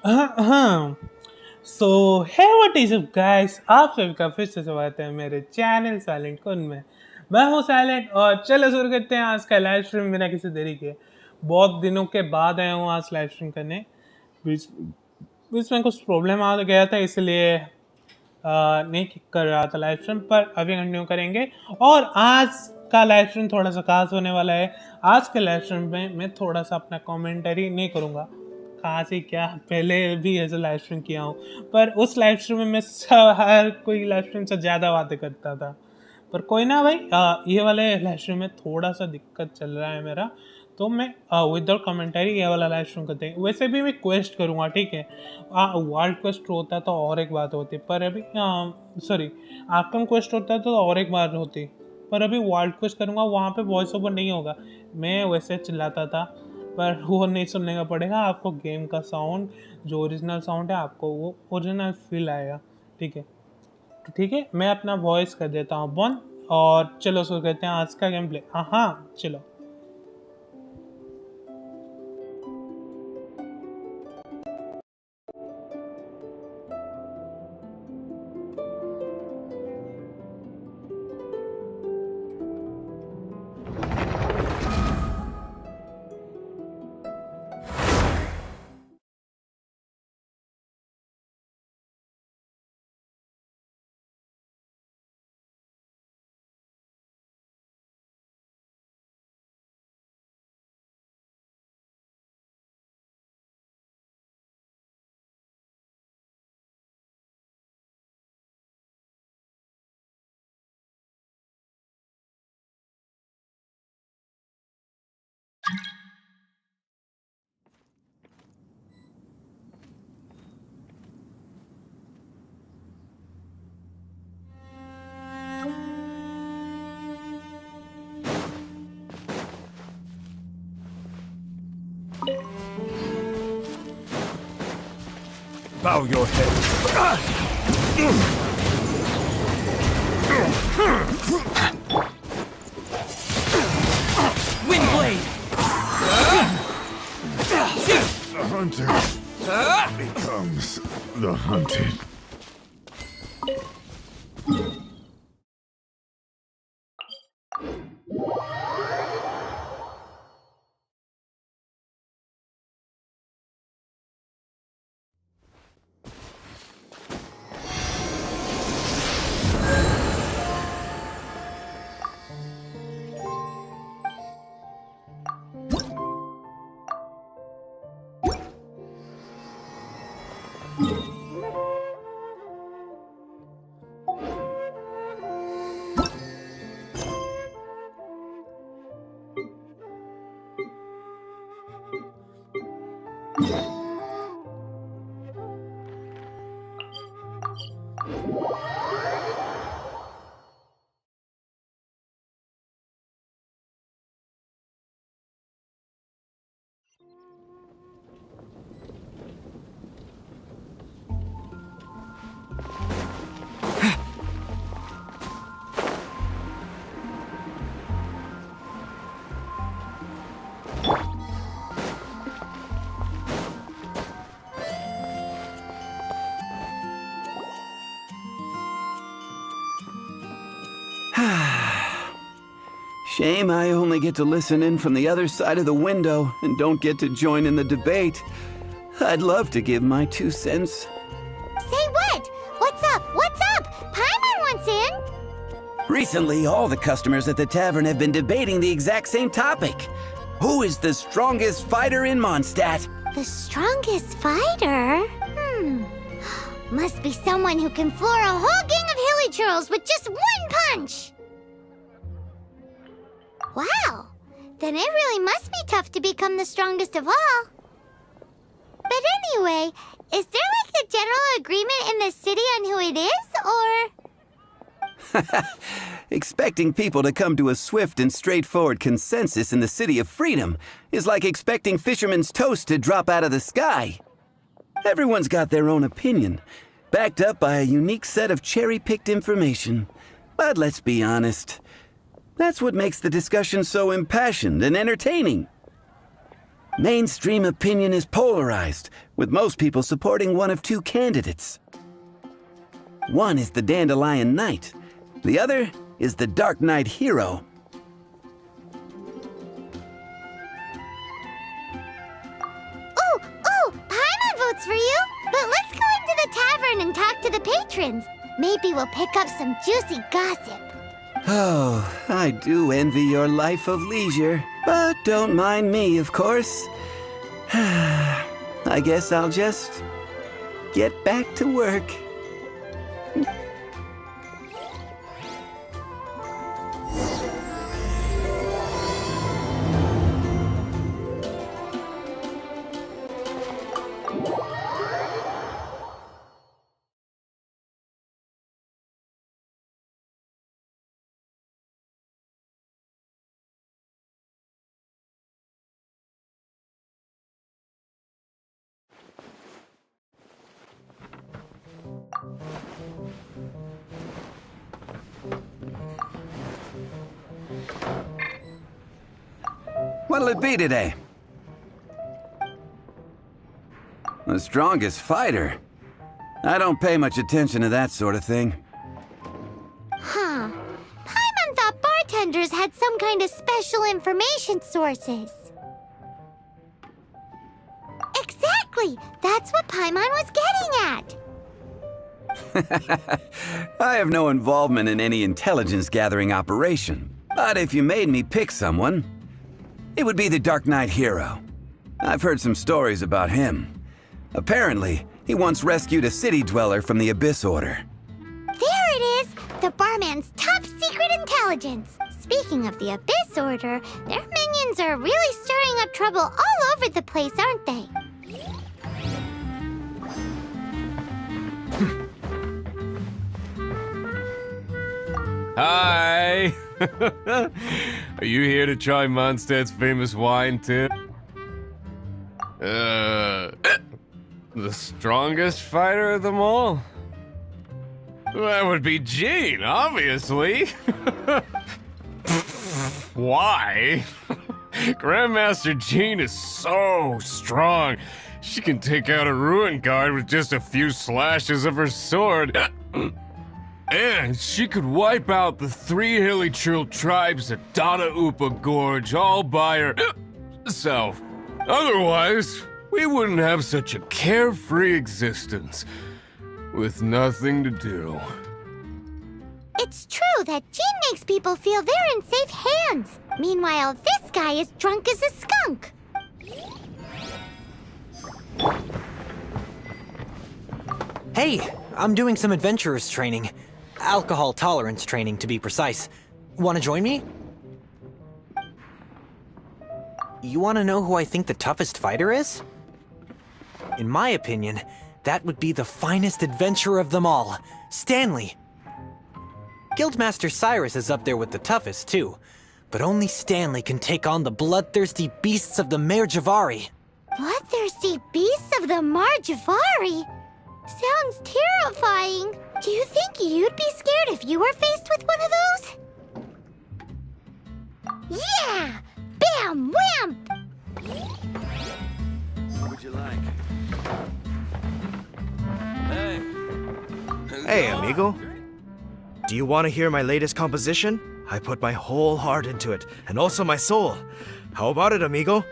हाँ। सो है what is up guys, आप सभी का फिर से स्वागत है मेरे चैनल साइलेंट कुन में। मैं हूँ साइलेंट और चलो शुरू करते हैं आज का लाइव स्ट्रीम बिना किसी देरी के। बहुत दिनों के बाद आया हूँ आज लाइव स्ट्रीम करने। बीच बीच में कुछ प्रॉब्लम आ गया था, इसलिए नहीं कर रहा था लाइव स्ट्रीम, पर अभी कंटिन्यू करेंगे। और आज का लाइव स्ट्रीम थोड़ा सा खास होने वाला है। आज के लाइव स्ट्रीम में मैं थोड़ा सा अपना कमेंटरी नहीं करूँगा। खास ही क्या, पहले भी ऐसे लाइव स्ट्रीम किया हूँ, पर उस लाइव स्ट्रीम में मैं हर कोई लाइव स्ट्रीम से ज़्यादा बातें करता था। पर कोई ना भाई, ये वाले लाइव स्ट्रीम में थोड़ा सा दिक्कत चल रहा है मेरा, तो मैं विदाउट कमेंटरी ये वाला लाइव स्ट्रीम करते हैं। वैसे भी मैं क्वेस्ट करूँगा, ठीक है। वर्ल्ड क्वेस्ट होता तो और एक बात होती, पर अभी सॉरी, आर्कम क्वेस्ट होता तो और एक बात होती, पर अभी वर्ल्ड क्वेस्ट करूँगा, वहाँ पे वॉइस ओवर नहीं होगा। मैं वैसे चिल्लाता था, पर वो नहीं सुनने का पड़ेगा। आपको गेम का साउंड, जो ओरिजिनल साउंड है, आपको वो ओरिजिनल फील आएगा, ठीक है। तो ठीक है, मैं अपना वॉइस कर देता हूँ बंद, और चलो शुरू करते हैं आज का गेम प्ले। हाँ चलो। Bow your head. Windblade! The hunter becomes the hunted. Shame I only get to listen in from the other side of the window and don't get to join in the debate. I'd love to give my 2 cents. Say what? What's up? What's up? Paimon wants in. Recently, all the customers at the tavern have been debating the exact same topic. Who is the strongest fighter in Mondstadt? The strongest fighter? Must be someone who can floor a whole gang of hilly churls with just one punch. Wow, then it really must be tough to become the strongest of all. But anyway, is there like a general agreement in the city on who it is, or? Expecting people to come to a swift and straightforward consensus in the City of Freedom is like expecting fisherman's toast to drop out of the sky. Everyone's got their own opinion, backed up by a unique set of cherry-picked information. But let's be honest, that's what makes the discussion so impassioned and entertaining. Mainstream opinion is polarized, with most people supporting one of two candidates. One is the Dandelion Knight. The other is the Dark Knight Hero. Ooh, Paimon votes for you! But let's go into the tavern and talk to the patrons. Maybe we'll pick up some juicy gossip. Oh, I do envy your life of leisure. But don't mind me, of course. I guess I'll just get back to work. What'll it be today? The strongest fighter? I don't pay much attention to that sort of thing. Huh. Paimon thought bartenders had some kind of special information sources. Exactly! That's what Paimon was getting at! I have no involvement in any intelligence gathering operation. But if you made me pick someone, it would be the Dark Knight Hero. I've heard some stories about him. Apparently, he once rescued a city dweller from the Abyss Order. There it is! The barman's top secret intelligence! Speaking of the Abyss Order, their minions are really stirring up trouble all over the place, aren't they? Hi! Are you here to try Mondstadt's famous wine, too? The strongest fighter of them all? That would be Jean, obviously. Why? Grandmaster Jean is so strong. She can take out a ruin guard with just a few slashes of her sword. And she could wipe out the 3 hilly trill tribes at Dada Upa Gorge all by herself. Otherwise, we wouldn't have such a carefree existence with nothing to do. It's true that Jean makes people feel they're in safe hands. Meanwhile, this guy is drunk as a skunk. Hey, I'm doing some adventurers training. Alcohol tolerance training, to be precise. Want to join me? You want to know who I think the toughest fighter is? In my opinion, that would be the finest adventurer of them all, Stanley. Guildmaster Cyrus is up there with the toughest, too. But only Stanley can take on the bloodthirsty beasts of the Mare Javari. Bloodthirsty beasts of the Marjavari? Sounds terrifying. Do you think you'd be scared if you were faced with one of those? Yeah! Bam! Wham! What would you like? Hey, amigo. Do you want to hear my latest composition? I put my whole heart into it, and also my soul. How about it, amigo?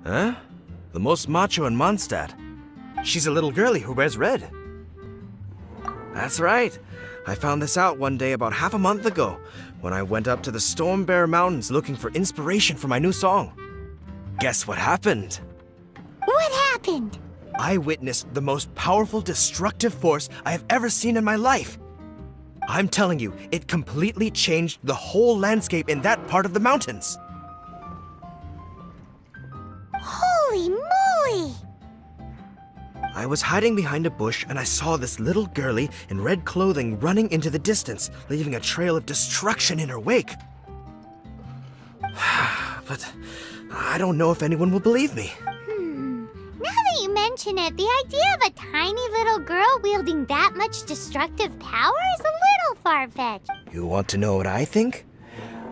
Huh? The most macho in Mondstadt. She's a little girlie who wears red. That's right. I found this out one day about half a month ago, when I went up to the Storm Bear Mountains looking for inspiration for my new song. Guess what happened? What happened? I witnessed the most powerful destructive force I have ever seen in my life. I'm telling you, it completely changed the whole landscape in that part of the mountains. Holy moly! I was hiding behind a bush and I saw this little girlie in red clothing running into the distance, leaving a trail of destruction in her wake. But I don't know if anyone will believe me. Now that you mention it, the idea of a tiny little girl wielding that much destructive power is a little far-fetched. You want to know what I think?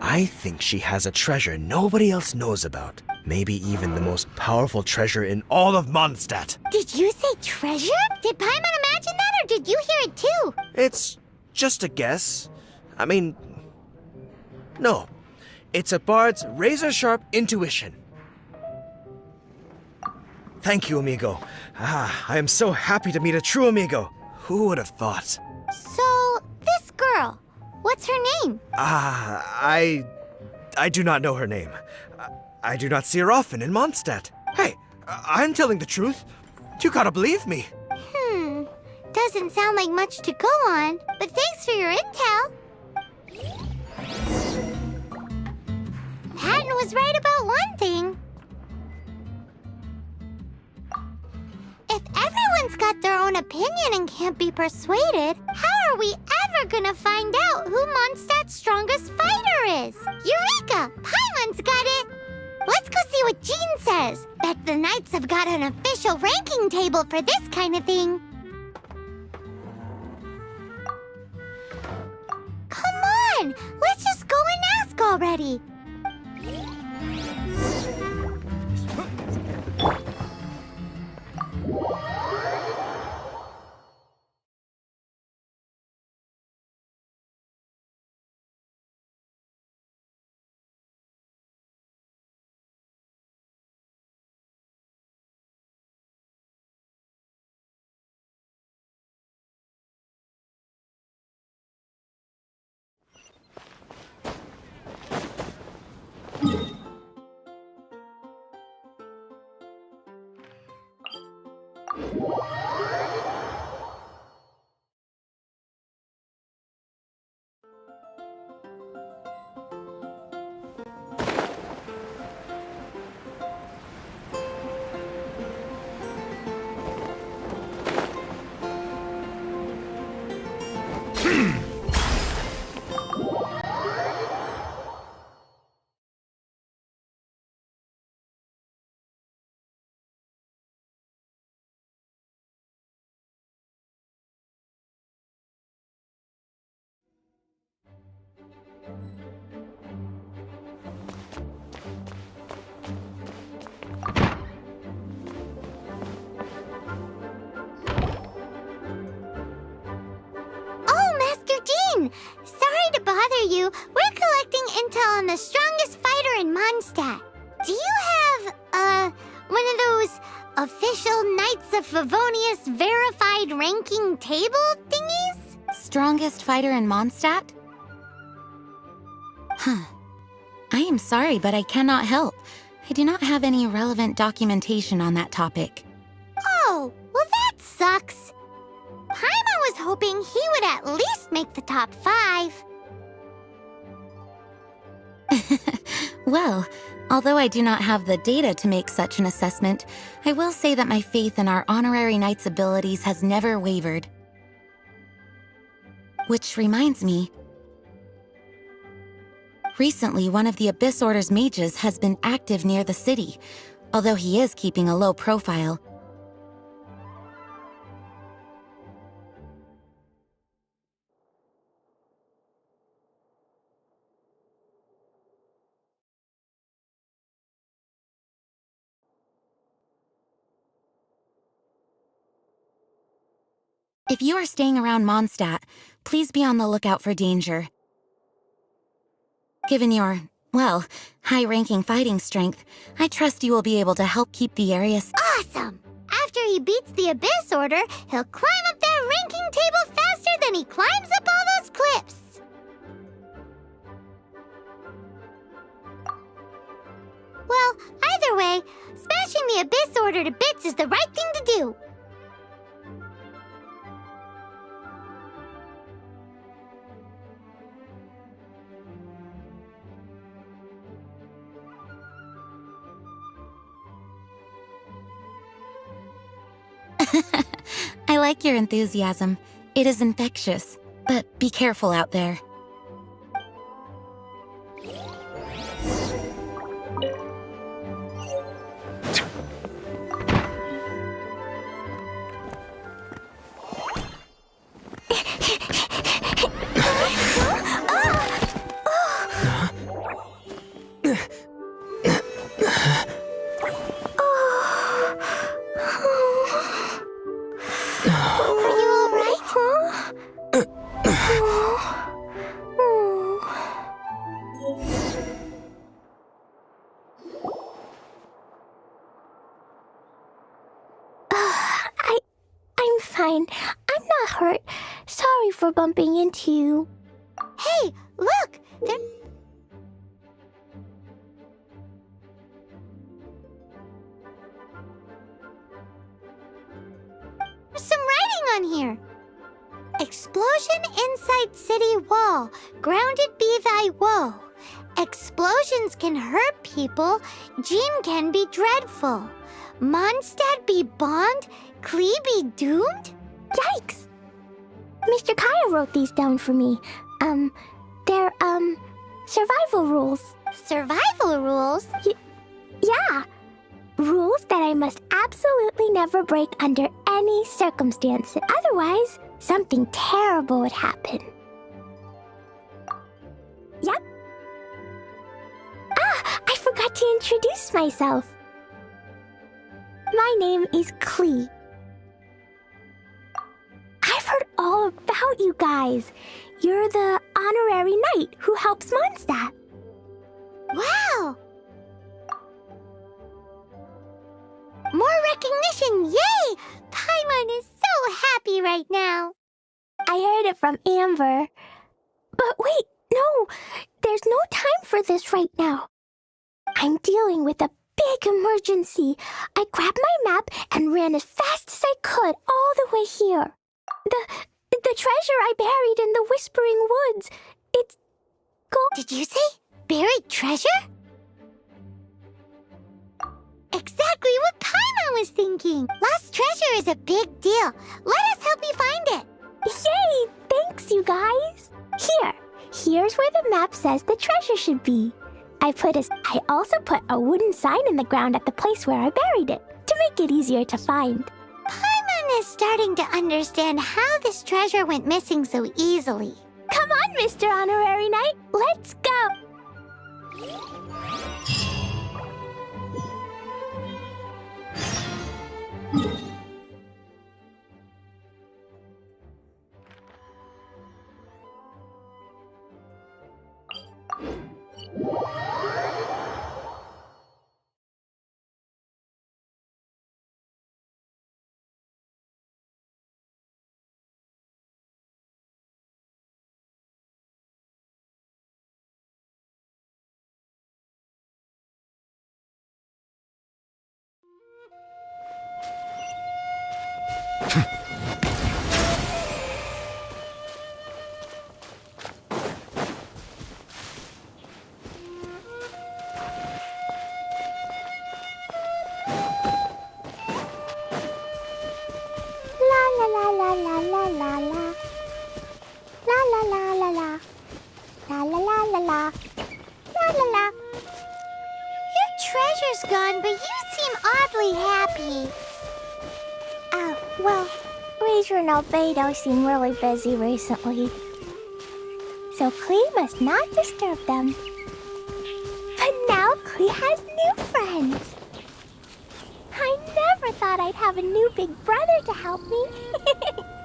I think she has a treasure nobody else knows about. Maybe even the most powerful treasure in all of Mondstadt. Did you say treasure? Did Paimon imagine that, or did you hear it too? It's just a guess. I mean, no. It's a bard's razor-sharp intuition. Thank you, amigo. I am so happy to meet a true amigo. Who would have thought? So, this girl, what's her name? I do not know her name. I do not see her often in Mondstadt. Hey, I'm telling the truth. You gotta believe me. Doesn't sound like much to go on, but thanks for your intel. Patton was right about one thing. If everyone's got their own opinion and can't be persuaded, how are we ever gonna find out who Mondstadt's strongest fighter is? Eureka! Paimon's got it! Let's go see what Jean says. Bet the Knights have got an official ranking table for this kind of thing. Come on! Let's just go and ask already. Sorry to bother you. We're collecting intel on the strongest fighter in Mondstadt. Do you have, one of those official Knights of Favonius verified ranking table thingies? Strongest fighter in Mondstadt? Huh. I am sorry, but I cannot help. I do not have any relevant documentation on that topic. Oh, well that sucks. Paimon was hoping he would at least make the top 5. Well, although I do not have the data to make such an assessment, I will say that my faith in our honorary knight's abilities has never wavered. Which reminds me, recently one of the Abyss Order's mages has been active near the city, although he is keeping a low profile. If you are staying around Mondstadt, please be on the lookout for danger. Given your, well, high-ranking fighting strength, I trust you will be able to help keep the area Awesome! After he beats the Abyss Order, he'll climb up that ranking table faster than he climbs up all those cliffs! Well, either way, smashing the Abyss Order to bits is the right thing to do. I like your enthusiasm. It is infectious. But be careful out there. fine. I'm not hurt. Sorry for bumping into you. Hey, look! There's some writing on here. Explosion inside city wall. Grounded be thy woe. Explosions can hurt people. Jean can be dreadful. Mondstadt be bombed. Klee be doomed? Yikes! Mr. Kaya wrote these down for me. They're, survival rules. Survival rules? Yeah. Rules that I must absolutely never break under any circumstances. Otherwise, something terrible would happen. Yep. Ah, I forgot to introduce myself. My name is Klee. I've heard all about you guys. You're the honorary knight who helps Mondstadt. Wow! More recognition, yay! Paimon is so happy right now. I heard it from Amber. But wait, no, there's no time for this right now. I'm dealing with a big emergency. I grabbed my map and ran as fast as I could all the way here. The treasure I buried in the Whispering Woods. It's Did you say buried treasure? Exactly what Paimon was thinking. Lost treasure is a big deal. Let us help you find it. Yay! Thanks, you guys. Here's where the map says the treasure should be. I also put a wooden sign in the ground at the place where I buried it to make it easier to find. Paimon is starting to understand how this treasure went missing so easily. Come on, Mr. Honorary Knight. Let's go. Treasure's gone, but you seem oddly happy. Well, Razor and Albedo seem really busy recently. So Klee must not disturb them. But now Klee has new friends. I never thought I'd have a new big brother to help me.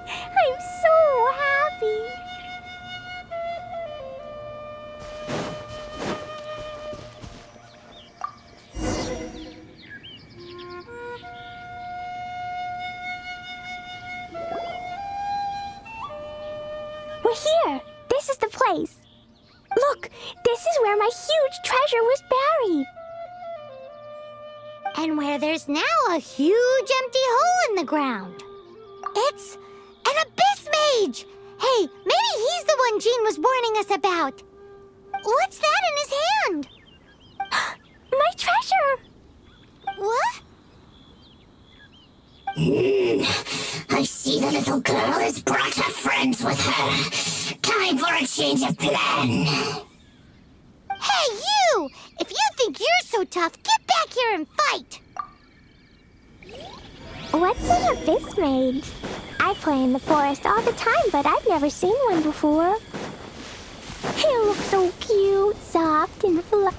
I'm so happy. We're here! This is the place! Look! This is where my huge treasure was buried! And where there's now a huge empty hole in the ground. It's an abyss mage! Hey, maybe he's the one Jean was warning us about. What's that in his hand? My treasure! What? I see the little girl has brought her friends with her. Time for a change of plan. Hey, you! If you think you're so tough, get back here and fight! What's an abyss mage? I play in the forest all the time, but I've never seen one before. He looks so cute, soft, and fluffy.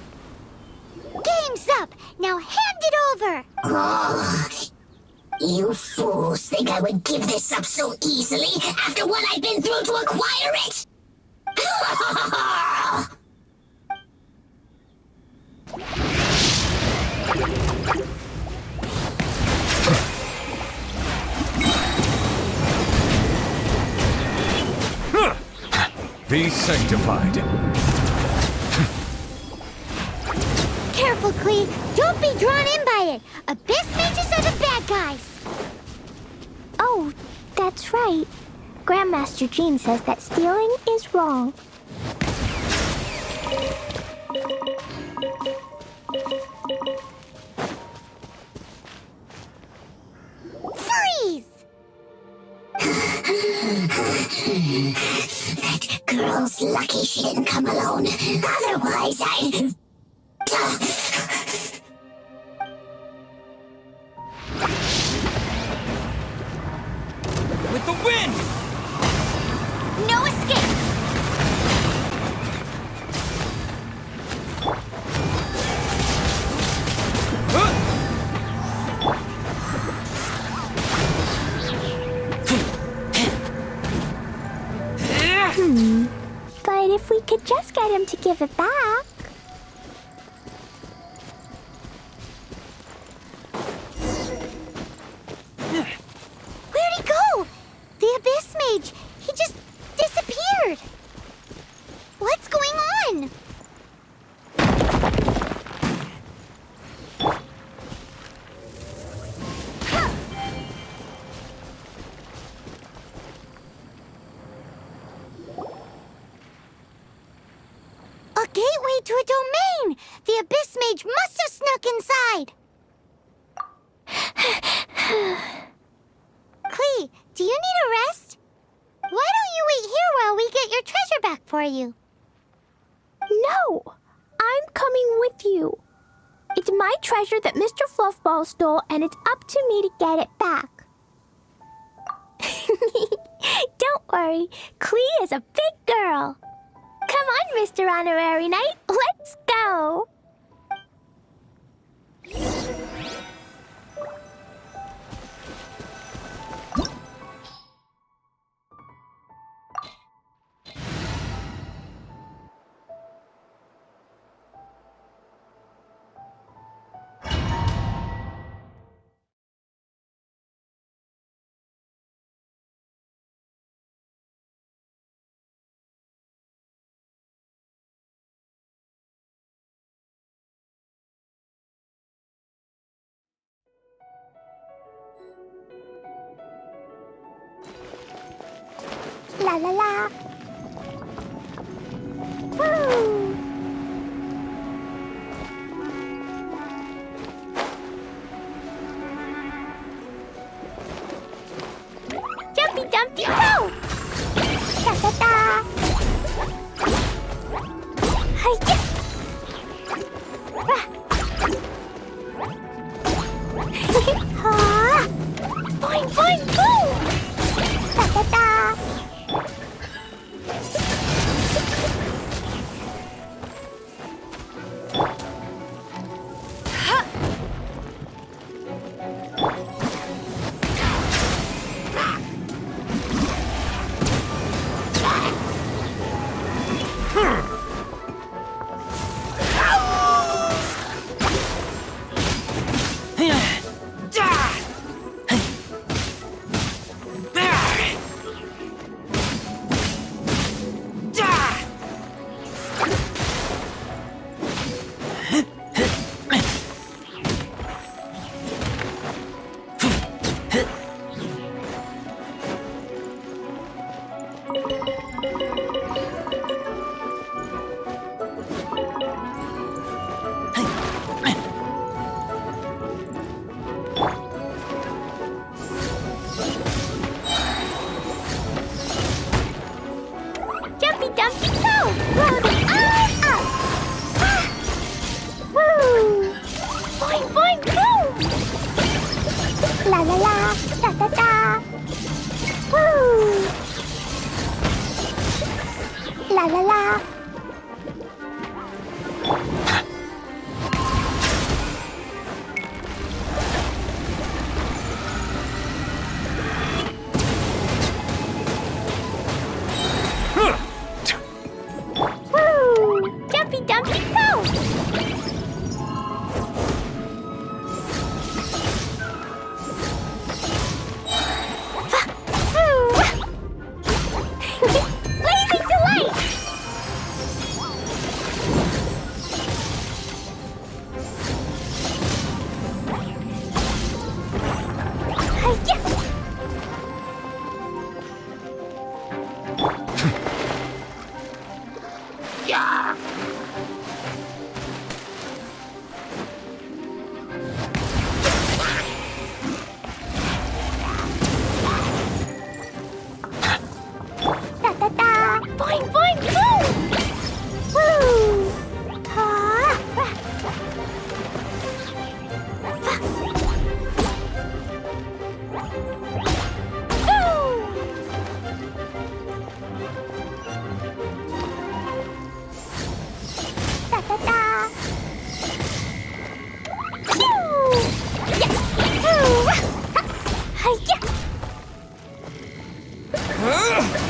Game's up! Now hand it over! Oh, you fools think I would give this up so easily after what I've been through to acquire it? be sanctified. Careful, Klee. Don't be drawn in by it. Abyss mages are the bad guys. Oh, that's right. Grandmaster Jean says that stealing is wrong. Freeze! That girl's lucky she didn't come alone. Otherwise, I'd... With the wind! No escape! But if we could just get him to give it back... Where'd he go? The Abyss Mage. He just disappeared. What's going on? A gateway to a domain! The Abyss Mage must have snuck inside! Klee, do you need a rest? Why don't you wait here while we get your treasure back for you? No! I'm coming with you. It's my treasure that Mr. Fluffball stole, and it's up to me to get it back. Don't worry, Klee is a big girl. Come on, Mr. Honorary Knight, let's go! La la la. Woo! Jumpy Dumpty go! Da da da! Hi-ya! Ah! Boing boing boom! Da da da! La la la. Woo! Jumpy Dumpty go! Blazing delight! Da-da-da! Boing, boing, boom! Woo! Ah! Da-da-da! Woo! Yeah! Woo! Hi-ya! Woo!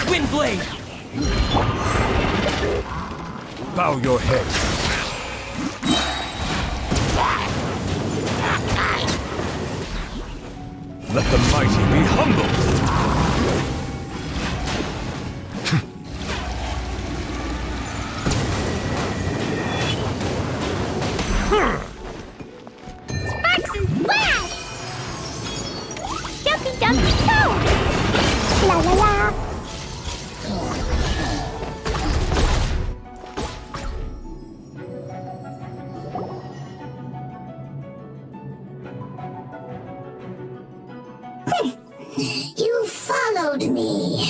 Wind blade! Bow your head. Let the mighty be humbled. Sparks and flash! Jumpy, jumpy, go! La la la! You followed me.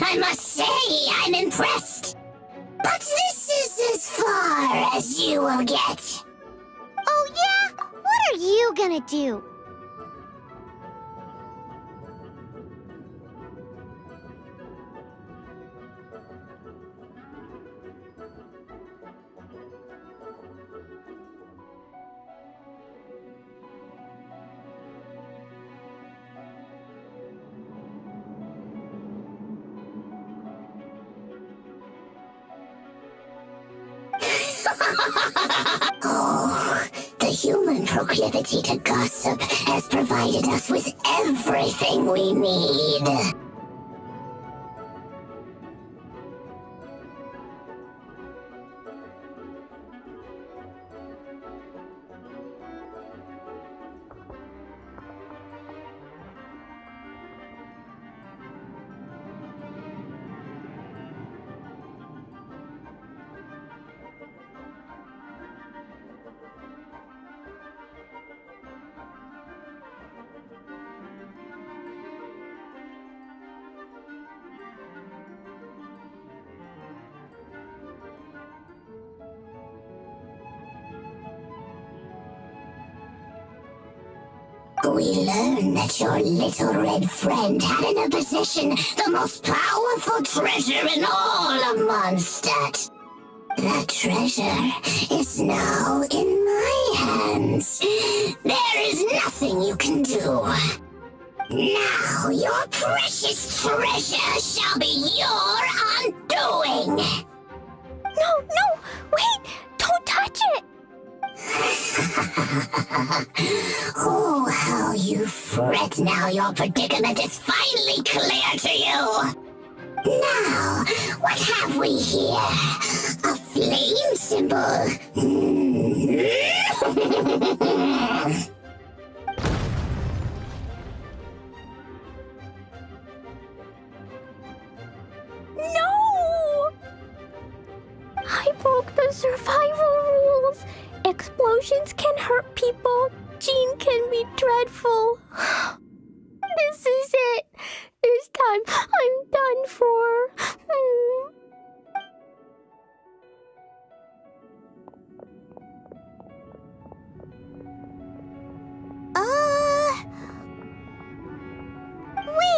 I must say, I'm impressed. But this is as far as you will get. Oh yeah? What are you gonna do? Oh, the human proclivity to gossip has provided us with everything we need. We learned that your little red friend had in her possession the most powerful treasure in all of Mondstadt. That treasure is now in my hands. There is nothing you can do. Now your precious treasure shall be your undoing. No, wait! Don't touch it! Oh, how you fret now your predicament is finally clear to you. Now, what have we here? A flame symbol. No! I broke the survival rules. Explosions can hurt people. Jean can be dreadful. This is it. This time, I'm done for.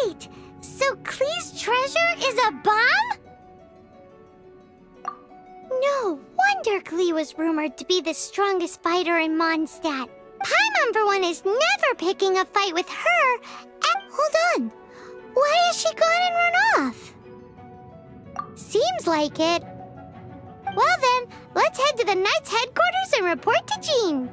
Wait! So Klee's treasure is a bomb? No wonder Klee was rumored to be the strongest fighter in Mondstadt. Paimon, for one, is never picking a fight with her. And hold on. Why has she gone and run off? Seems like it. Well then, let's head to the Knight's headquarters and report to Jean.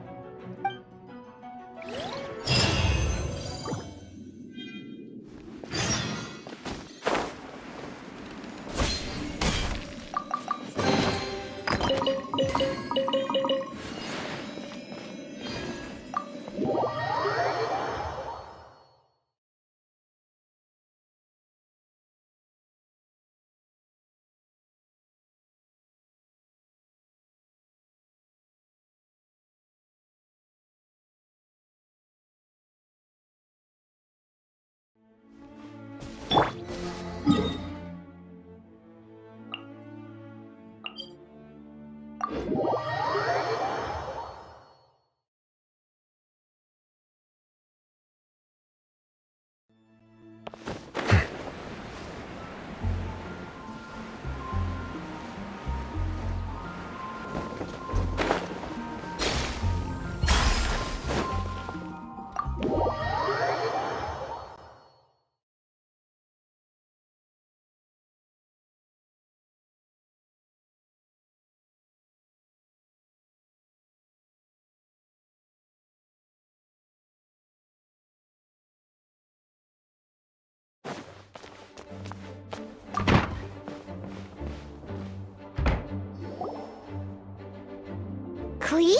Klee?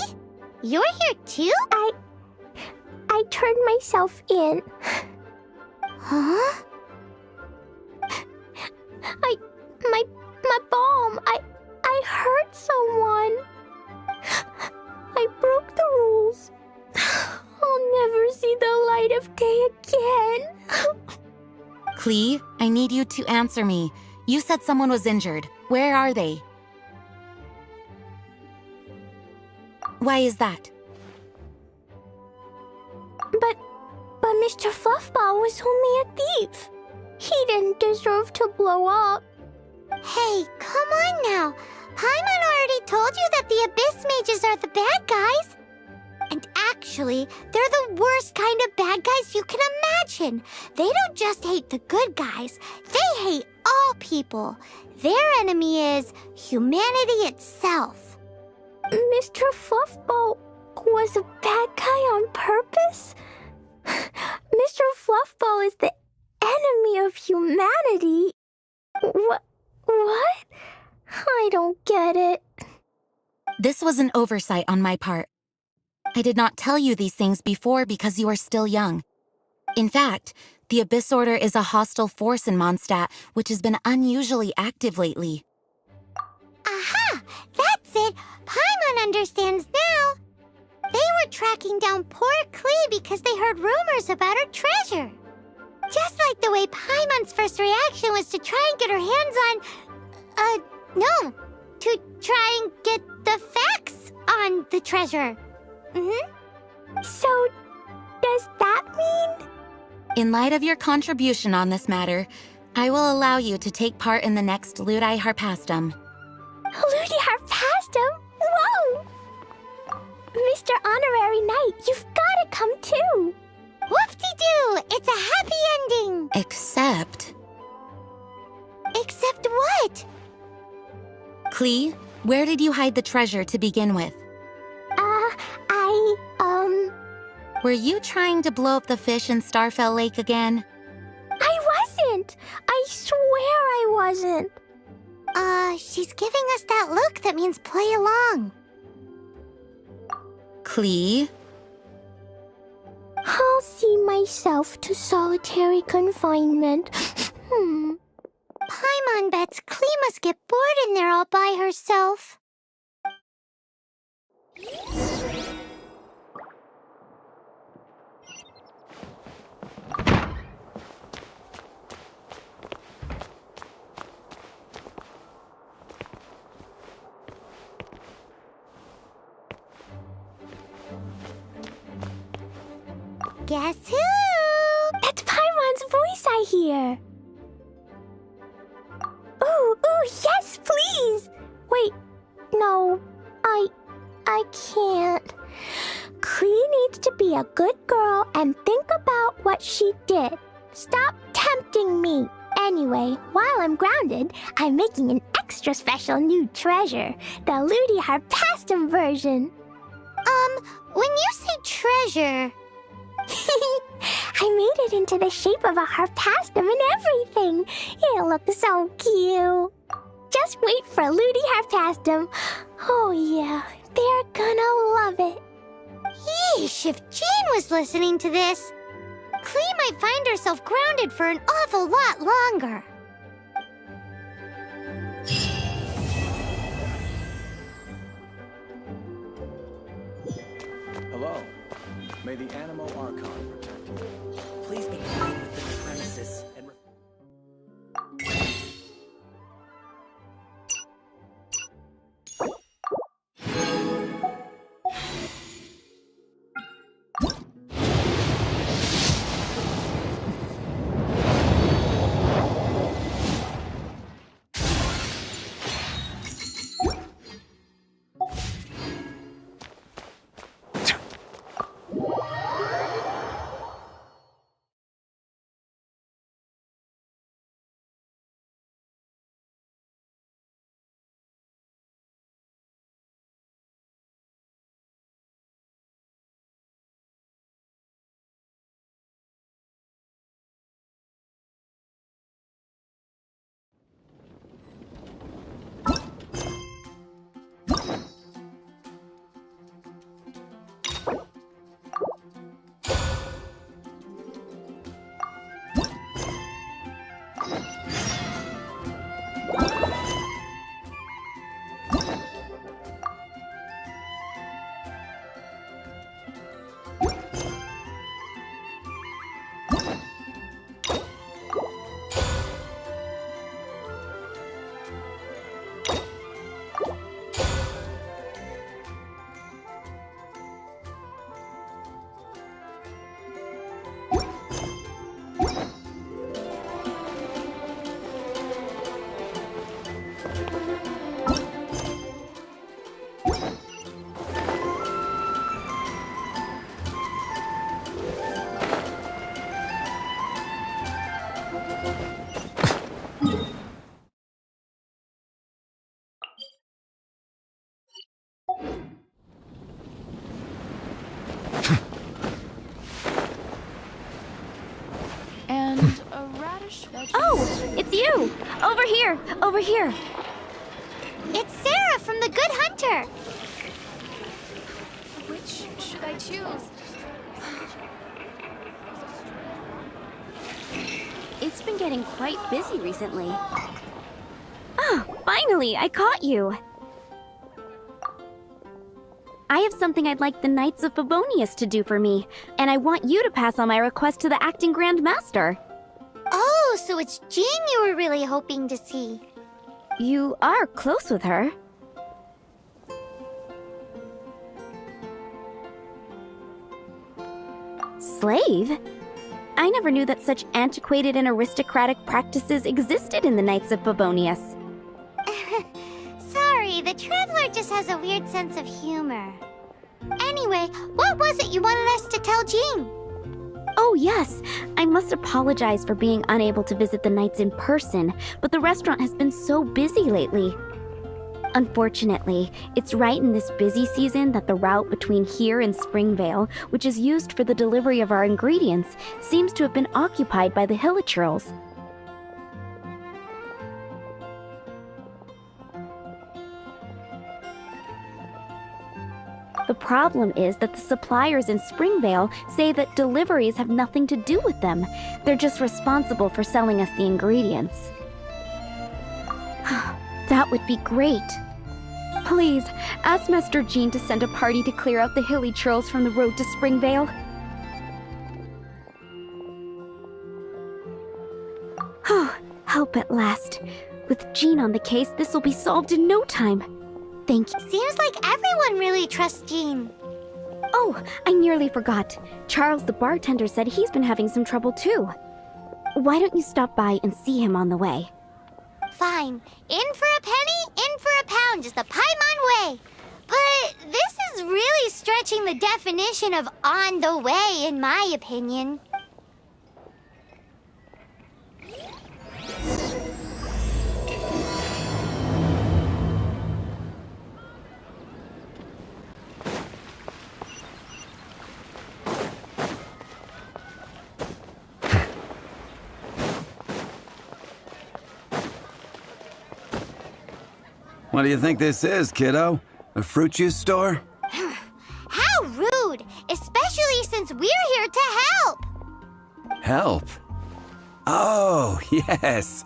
You're here too? I turned myself in. Huh? My bomb. I hurt someone. I broke the rules. I'll never see the light of day again. Klee, I need you to answer me. You said someone was injured. Where are they? Why is that? But Mr. Fluffball was only a thief. He didn't deserve to blow up. Hey, come on now. Paimon already told you that the Abyss Mages are the bad guys. And actually, they're the worst kind of bad guys you can imagine. They don't just hate the good guys. They hate all people. Their enemy is humanity itself. Mr. Fluffball was a bad guy on purpose? Mr. Fluffball is the enemy of humanity. What? I don't get it. This was an oversight on my part. I did not tell you these things before because you are still young. In fact, the Abyss Order is a hostile force in Mondstadt, which has been unusually active lately. Aha! That's it! Paimon understands now! They were tracking down poor Klee because they heard rumors about her treasure. Just like the way Paimon's first reaction was to try and get her hands on... no. To try and get the facts on the treasure. So, does that mean... In light of your contribution on this matter, I will allow you to take part in the next Ludi Harpastum. Ludi Harpastum? Whoa! Mr. Honorary Knight, you've gotta come too! Whoop-de-doo! It's a happy ending! Except what? Klee, where did you hide the treasure to begin with? Were you trying to blow up the fish in Starfell Lake again? I wasn't! I swear I wasn't! She's giving us that look that means play along. Klee? I'll see myself to solitary confinement. Paimon bets Klee must get bored in there all by herself. Guess who? That's Paimon's voice I hear. Ooh, yes, please! Wait, no, I can't. Klee needs to be a good girl and think about what she did. Stop tempting me. Anyway, while I'm grounded, I'm making an extra special new treasure, the Ludi Harpastum version. When you say treasure... I made it into the shape of a harpastum and everything. It'll look so cute. Just wait for Ludi Harpastum. Oh yeah, they're gonna love it. Yeesh, if Jean was listening to this, Klee might find herself grounded for an awful lot longer. Hello. May the Animal Archon protect you. Please be kind with the premises and... Oh, it's you! Over here! Over here! It's Sarah from The Good Hunter. Which should I choose? It's been getting quite busy recently. Oh, finally, I caught you! I have something I'd like the Knights of Favonius to do for me, and I want you to pass on my request to the acting Grand Master. Oh, so it's Jean you were really hoping to see. You are close with her. Slave? I never knew that such antiquated and aristocratic practices existed in the Knights of Favonius. Sorry, the Traveler just has a weird sense of humor. Anyway, what was it you wanted us to tell Jean? Oh yes, I must apologize for being unable to visit the Knights in person, but the restaurant has been so busy lately. Unfortunately, it's right in this busy season that the route between here and Springvale, which is used for the delivery of our ingredients, seems to have been occupied by the Hilichurls. The problem is that the suppliers in Springvale say that deliveries have nothing to do with them. They're just responsible for selling us the ingredients. That would be great. Please, ask Master Jean to send a party to clear out the Hilichurls from the road to Springvale. Help at last. With Jean on the case, this will be solved in no time. Thank you. Seems like everyone really trusts Jean. Oh, I nearly forgot. Charles the bartender said he's been having some trouble too. Why don't you stop by and see him on the way? Fine. In for a penny, in for a pound, just the Paimon way. But this is really stretching the definition of on the way, in my opinion. What do you think this is, kiddo? A fruit juice store? How rude! Especially since we're here to help! Help? Oh, yes.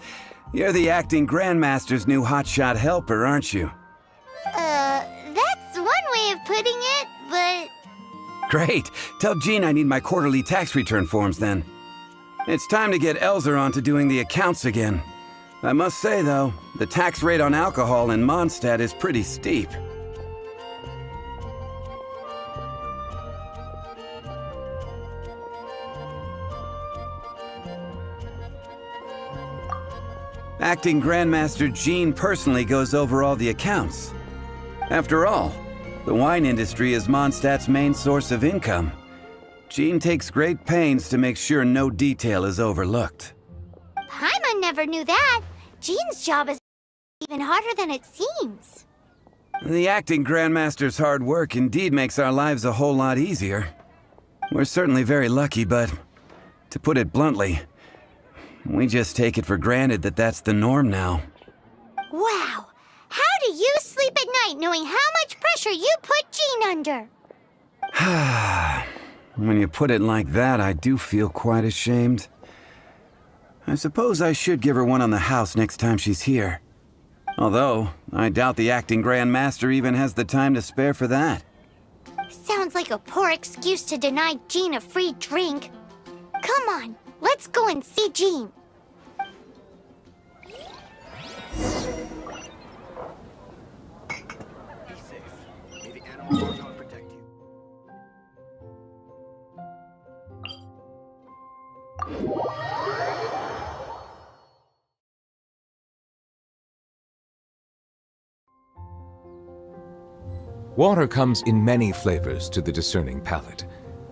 You're the acting Grandmaster's new hotshot helper, aren't you? That's one way of putting it, but... Great. Tell Jean I need my quarterly tax return forms then. It's time to get Elzer on to doing the accounts again. I must say, though, the tax rate on alcohol in Mondstadt is pretty steep. Acting Grandmaster Jean personally goes over all the accounts. After all, the wine industry is Mondstadt's main source of income. Jean takes great pains to make sure no detail is overlooked. Paimon never knew that. Jean's job is even harder than it seems. The acting Grandmaster's hard work indeed makes our lives a whole lot easier. We're certainly very lucky, but to put it bluntly, we just take it for granted that that's the norm now. Wow. How do you sleep at night knowing how much pressure you put Jean under? When you put it like that, I do feel quite ashamed. I suppose I should give her one on the house next time she's here. Although, I doubt the acting Grandmaster even has the time to spare for that. Sounds like a poor excuse to deny Jean a free drink. Come on, let's go and see Jean. Be safe. May the animal archon protect you. Water comes in many flavors to the discerning palate.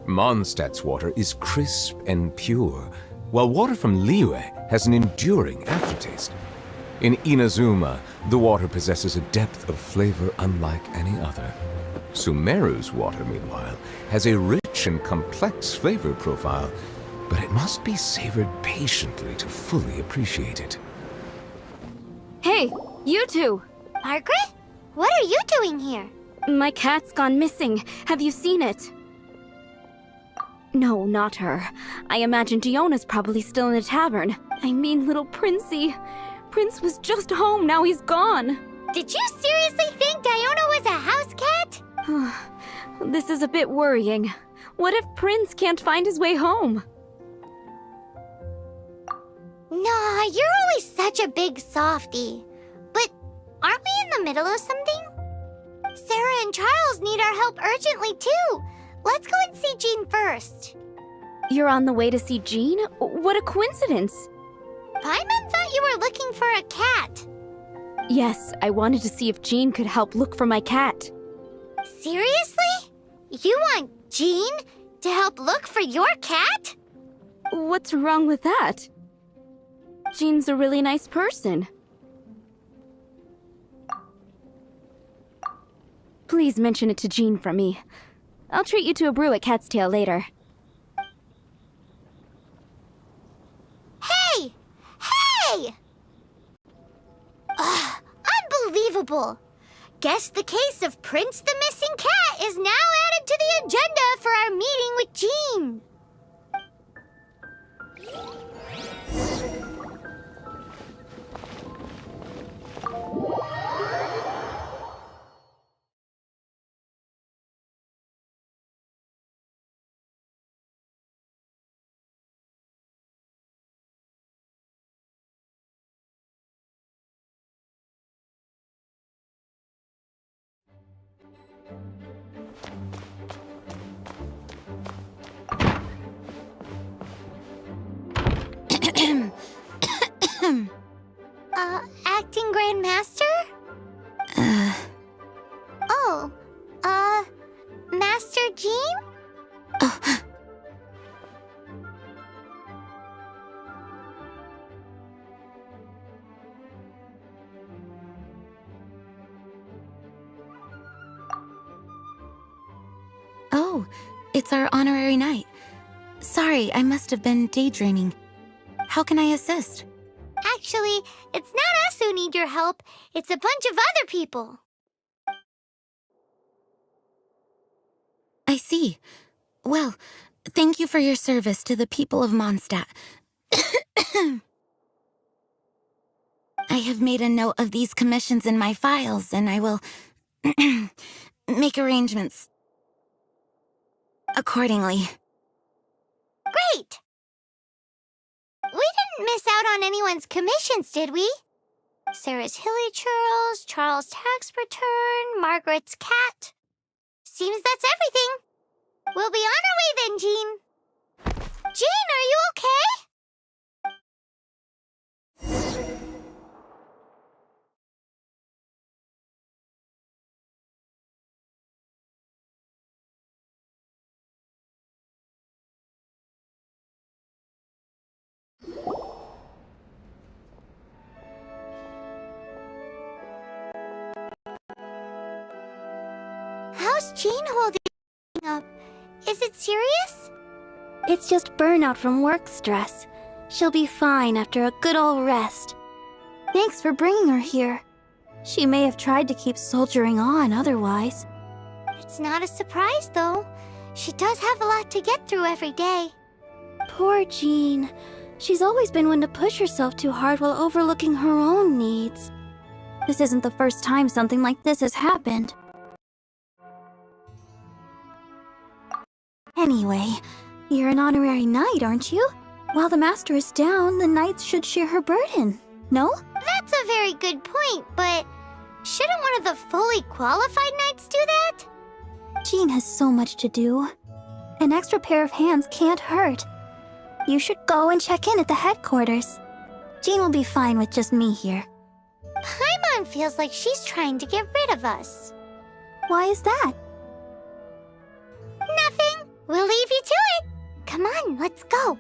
Mondstadt's water is crisp and pure, while water from Liyue has an enduring aftertaste. In Inazuma, the water possesses a depth of flavor unlike any other. Sumeru's water, meanwhile, has a rich and complex flavor profile, but it must be savored patiently to fully appreciate it. Hey, you two! Margaret? What are you doing here? My cat's gone missing. Have you seen it? No, not her. I imagine Diona's probably still in the tavern. I mean, little Princey. Prince was just home, now he's gone. Did you seriously think Diona was a house cat? This is a bit worrying. What if Prince can't find his way home? Nah, you're always such a big softie. But aren't we in the middle of something? Sarah and Charles need our help urgently, too. Let's go and see Jean first. You're on the way to see Jean? What a coincidence! Paimon thought you were looking for a cat. Yes, I wanted to see if Jean could help look for my cat. Seriously? You want Jean to help look for your cat? What's wrong with that? Jean's a really nice person. Please mention it to Jean from me. I'll treat you to a brew at Cat's Tail later. Hey! Hey! Unbelievable! Guess the case of Prince the Missing Cat is now added to the agenda for our meeting with Jean. Acting Grandmaster? Oh, Master Jean? Oh, it's our honorary knight. Sorry, I must have been daydreaming. How can I assist? Actually, it's not us who need your help. It's a bunch of other people. I see. Well, thank you for your service to the people of Mondstadt. I have made a note of these commissions in my files, and I will make arrangements accordingly. Great! We didn't miss out on anyone's commissions, did we? Sarah's Hilly Churls, Charles' tax return, Margaret's cat. Seems that's everything. We'll be on our way then, Jean. Jean, are you okay? How's Jean holding up? Is it serious? It's just burnout from work stress. She'll be fine after a good old rest. Thanks for bringing her here. She may have tried to keep soldiering on otherwise. It's not a surprise, though. She does have a lot to get through every day. Poor Jean. She's always been one to push herself too hard while overlooking her own needs. This isn't the first time something like this has happened. Anyway, you're an honorary knight, aren't you? While the master is down, the knights should share her burden, no? That's a very good point, but shouldn't one of the fully qualified knights do that? Jean has so much to do. An extra pair of hands can't hurt. You should go and check in at the headquarters. Jean will be fine with just me here. Paimon feels like she's trying to get rid of us. Why is that? Nothing. We'll leave you to it. Come on, let's go.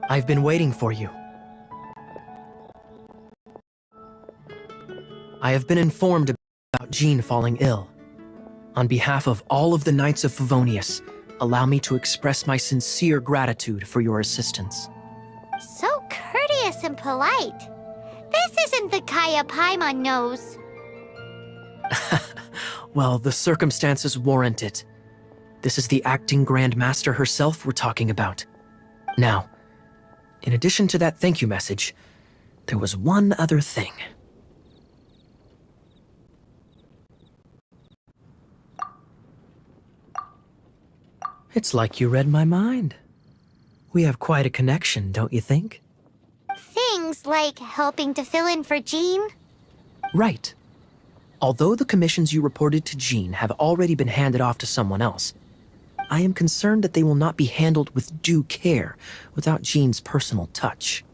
I've been waiting for you. I have been informed about Jean falling ill. On behalf of all of the Knights of Favonius, allow me to express my sincere gratitude for your assistance. So courteous and polite. This isn't the Kaya Paimon knows. Well, the circumstances warrant it. This is the acting Grand Master herself we're talking about. Now, in addition to that thank you message, there was one other thing. It's like you read my mind. We have quite a connection, don't you think? Things like helping to fill in for Jean? Right. Although the commissions you reported to Jean have already been handed off to someone else, I am concerned that they will not be handled with due care without Jean's personal touch.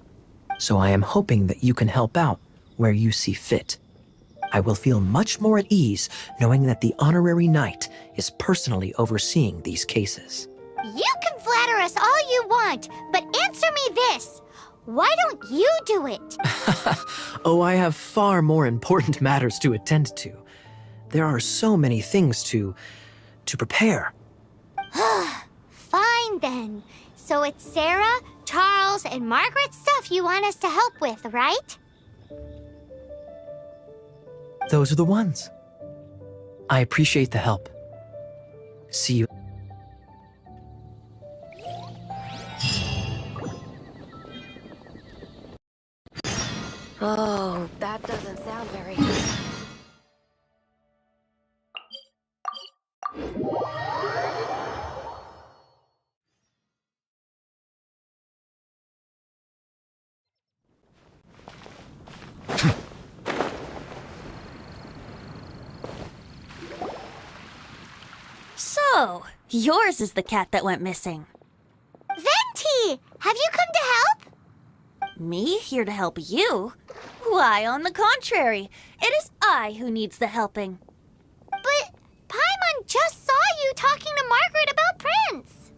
So I am hoping that you can help out where you see fit. I will feel much more at ease knowing that the honorary knight is personally overseeing these cases. You can flatter us all you want, but answer me this. Why don't you do it? Oh, I have far more important matters to attend to. There are so many things to prepare. Fine then. So it's Sarah, Charles, and Margaret's stuff you want us to help with, right? Those are the ones. I appreciate the help. See you. Oh, that doesn't sound very good. So, yours is the cat that went missing. Venti! Have you come to help? Me here to help you? Why, on the contrary, it is I who needs the helping. But Paimon just saw you talking to Margaret about Prince.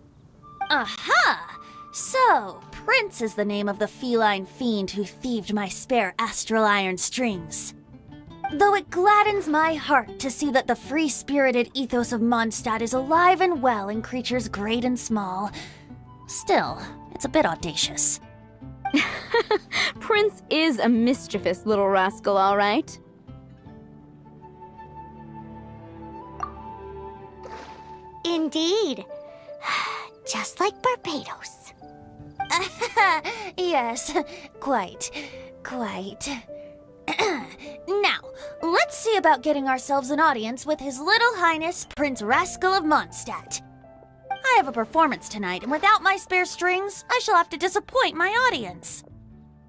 Aha! So, Prince is the name of the feline fiend who thieved my spare astral iron strings. Though it gladdens my heart to see that the free-spirited ethos of Mondstadt is alive and well in creatures great and small, still, it's a bit audacious. Prince is a mischievous little rascal, all right. Indeed. Just like Barbados. Yes, quite. Now, let's see about getting ourselves an audience with His Little Highness Prince Rascal of Mondstadt. I have a performance tonight, and without my spare strings, I shall have to disappoint my audience.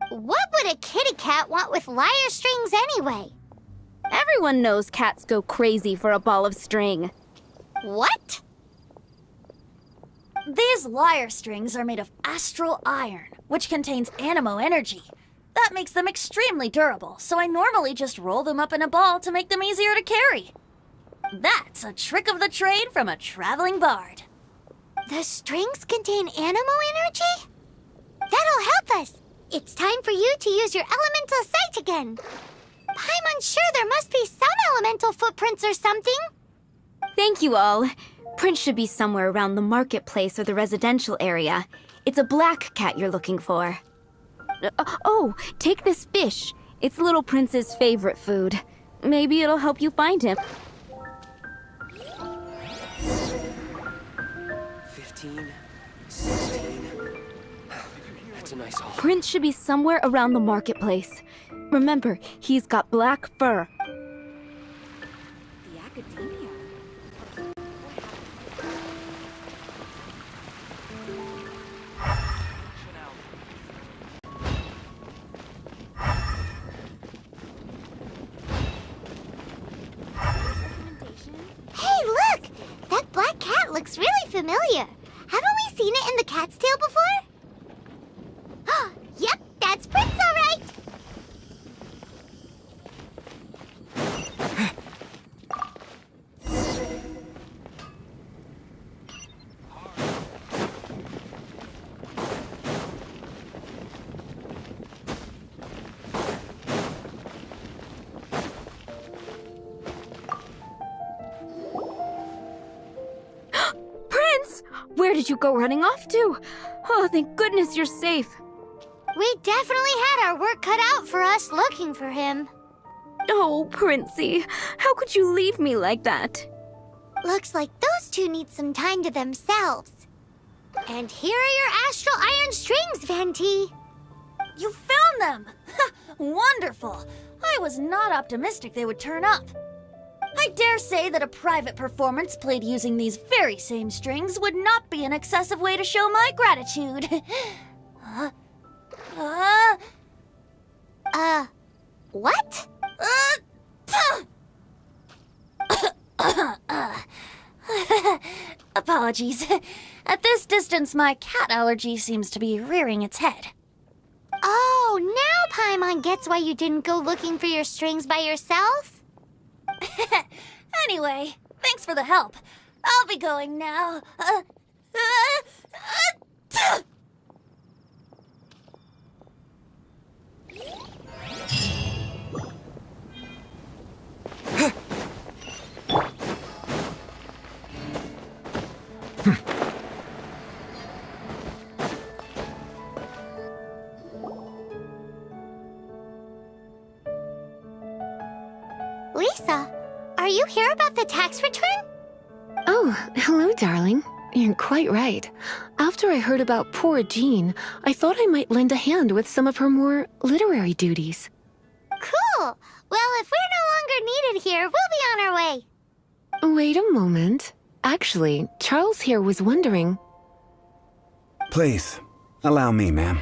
What would a kitty cat want with lyre strings anyway? Everyone knows cats go crazy for a ball of string. What? These lyre strings are made of astral iron, which contains anemo energy. That makes them extremely durable, so I normally just roll them up in a ball to make them easier to carry. That's a trick of the trade from a traveling bard. The strings contain anemo energy? That'll help us. It's time for you to use your elemental sight again. Paimon's sure there must be some elemental footprints or something. Thank you all. Prince should be somewhere around the marketplace or the residential area. It's a black cat you're looking for. Oh, take this fish. It's Little Prince's favorite food. Maybe it'll help you find him. 15, 16. That's a nice haul. Prince should be somewhere around the marketplace. Remember, he's got black fur. The academia. Hey, look! That black cat looks really familiar. Haven't we seen it in the cat's tail before? Yep, that's Prince, all right. did you go running off to? Oh, thank goodness you're safe. We definitely had our work cut out for us looking for him. Oh, Princey, how could you leave me like that? Looks like those two need some time to themselves. And here are your astral iron strings, Venti. You found them! Wonderful! I was not optimistic they would turn up. I dare say that a private performance played using these very same strings would not be an excessive way to show my gratitude. What? Apologies. At this distance, my cat allergy seems to be rearing its head. Oh, now Paimon gets why you didn't go looking for your strings by yourself? Anyway, thanks for the help. I'll be going now. Lisa, are you here about the tax return? Oh, hello, darling. You're quite right. After I heard about poor Jean, I thought I might lend a hand with some of her more literary duties. Cool. Well, if we're no longer needed here, we'll be on our way. Wait a moment. Actually, Charles here was wondering... Please, allow me, ma'am.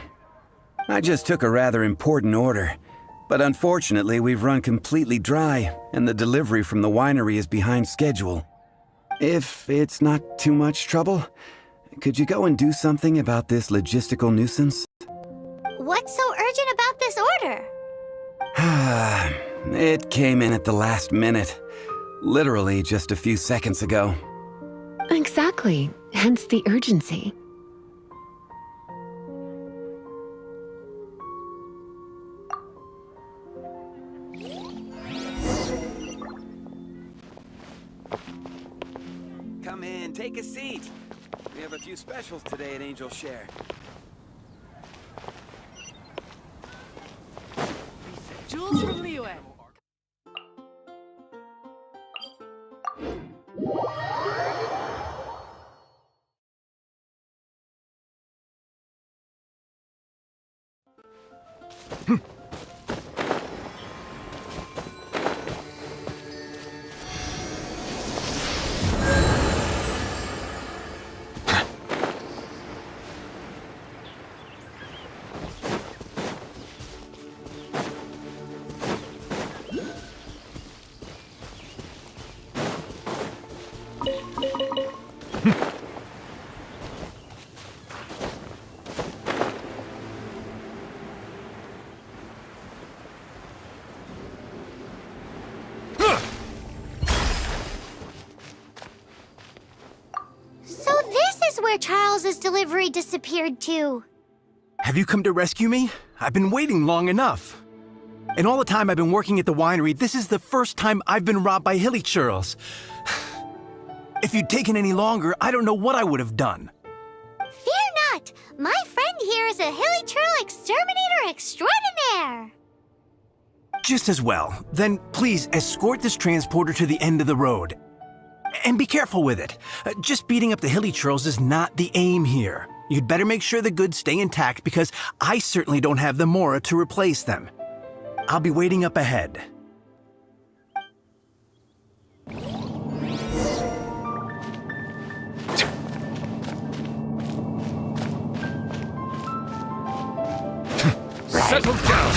I just took a rather important order. But unfortunately, we've run completely dry, and the delivery from the winery is behind schedule. If it's not too much trouble, could you go and do something about this logistical nuisance? What's so urgent about this order? It came in at the last minute. Literally just a few seconds ago. Exactly. Hence the urgency. Come in, take a seat. We have a few specials today at Angel Share. Jules from Liyue. Where Charles's delivery disappeared to. Have you come to rescue me? I've been waiting long enough. In all the time I've been working at the winery, this is the first time I've been robbed by hilly churls. If you'd taken any longer, I don't know what I would have done. Fear not! My friend here is a hilly churl exterminator extraordinaire! Just as well. Then please escort this transporter to the end of the road. And be careful with it. Just beating up the hilly churls is not the aim here. You'd better make sure the goods stay intact because I certainly don't have the mora to replace them. I'll be waiting up ahead. Settle down!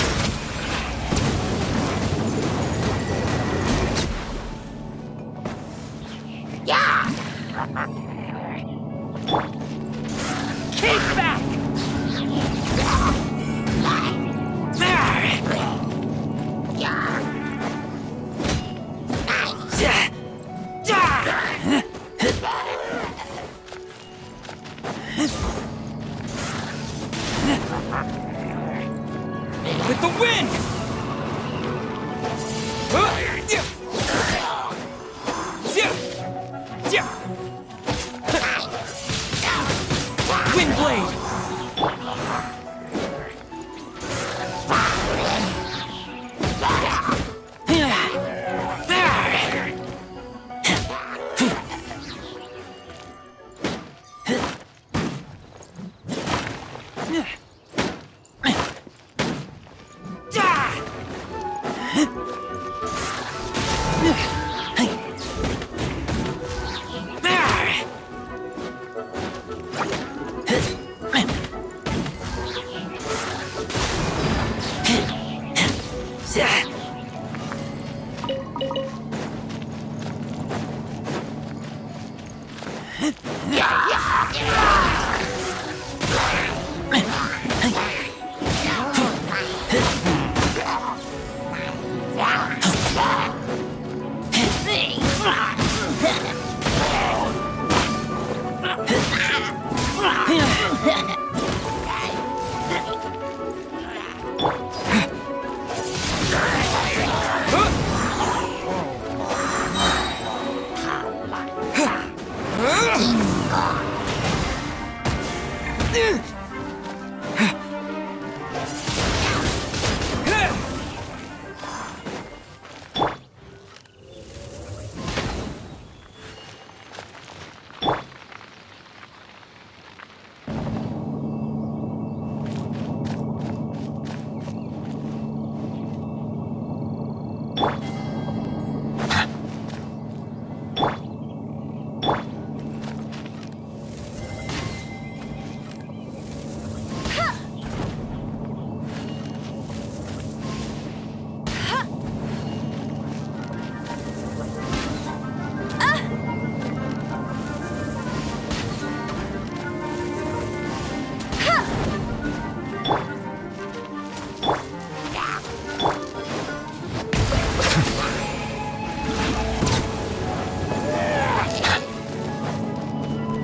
Yeah! Keep back! With the wind!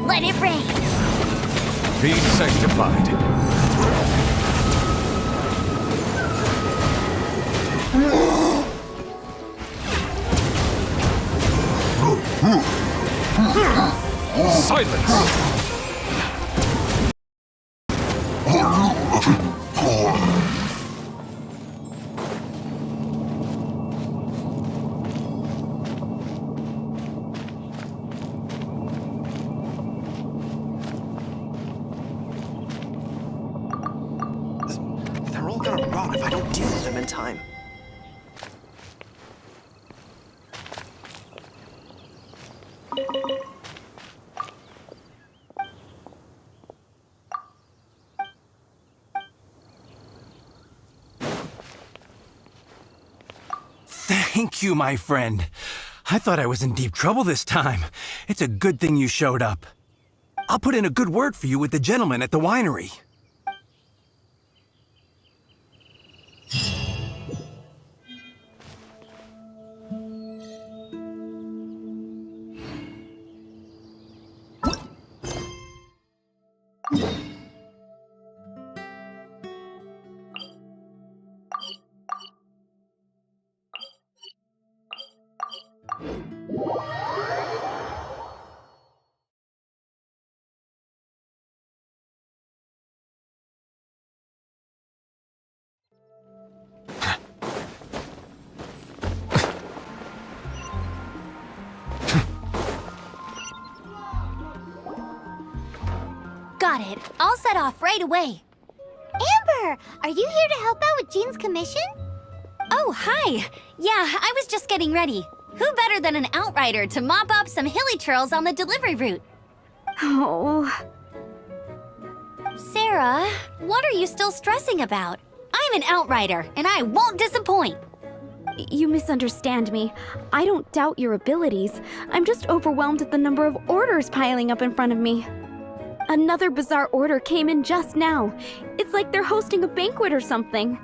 Let it rain. Feed sanctified. Silence! They're all gonna rot if I don't deal with them in time. Thank you, my friend. I thought I was in deep trouble this time. It's a good thing you showed up. I'll put in a good word for you with the gentleman at the winery. Got it. I'll set off right away. Amber, are you here to help out with Jean's commission? Oh, hi. Yeah, I was just getting ready. Who better than an outrider to mop up some hilly trails on the delivery route? Oh. Sarah, what are you still stressing about? I'm an outrider, and I won't disappoint. You misunderstand me. I don't doubt your abilities. I'm just overwhelmed at the number of orders piling up in front of me. Another bizarre order came in just now. It's like they're hosting a banquet or something.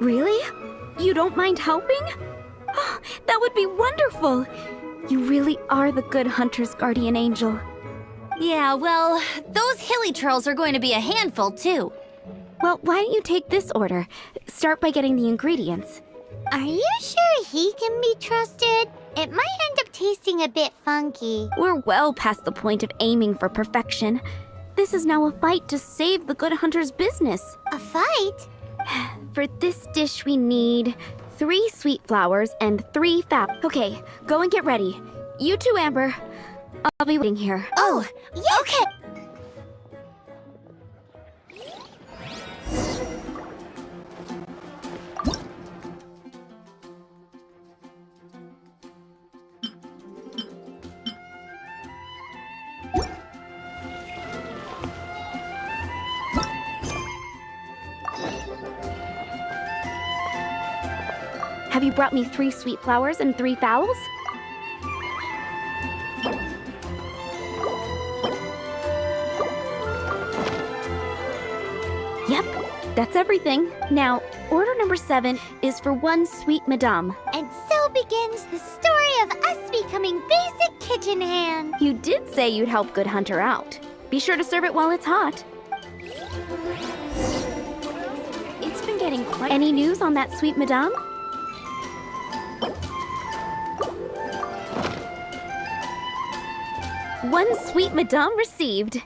Really? You don't mind helping? Oh, that would be wonderful. You really are the good hunter's guardian angel. Yeah, well, those hilly trails are going to be a handful, too. Well, why don't you take this order? Start by getting the ingredients. Are you sure he can be trusted? It might end up tasting a bit funky. We're well past the point of aiming for perfection. This is now a fight to save the Good Hunter's business. A fight? For this dish we need 3 sweet flowers and 3 fat. Okay, go and get ready. You too, Amber. I'll be waiting here. Oh, yes. Okay. Have you brought me 3 sweet flowers and 3 fowls? Yep, that's everything. Now, order number 7 is for 1 sweet madame. And so begins the story of us becoming basic kitchen hands. You did say you'd help Good Hunter out. Be sure to serve it while it's hot. It's been getting quite... Any news on that sweet madame? One sweet madame received.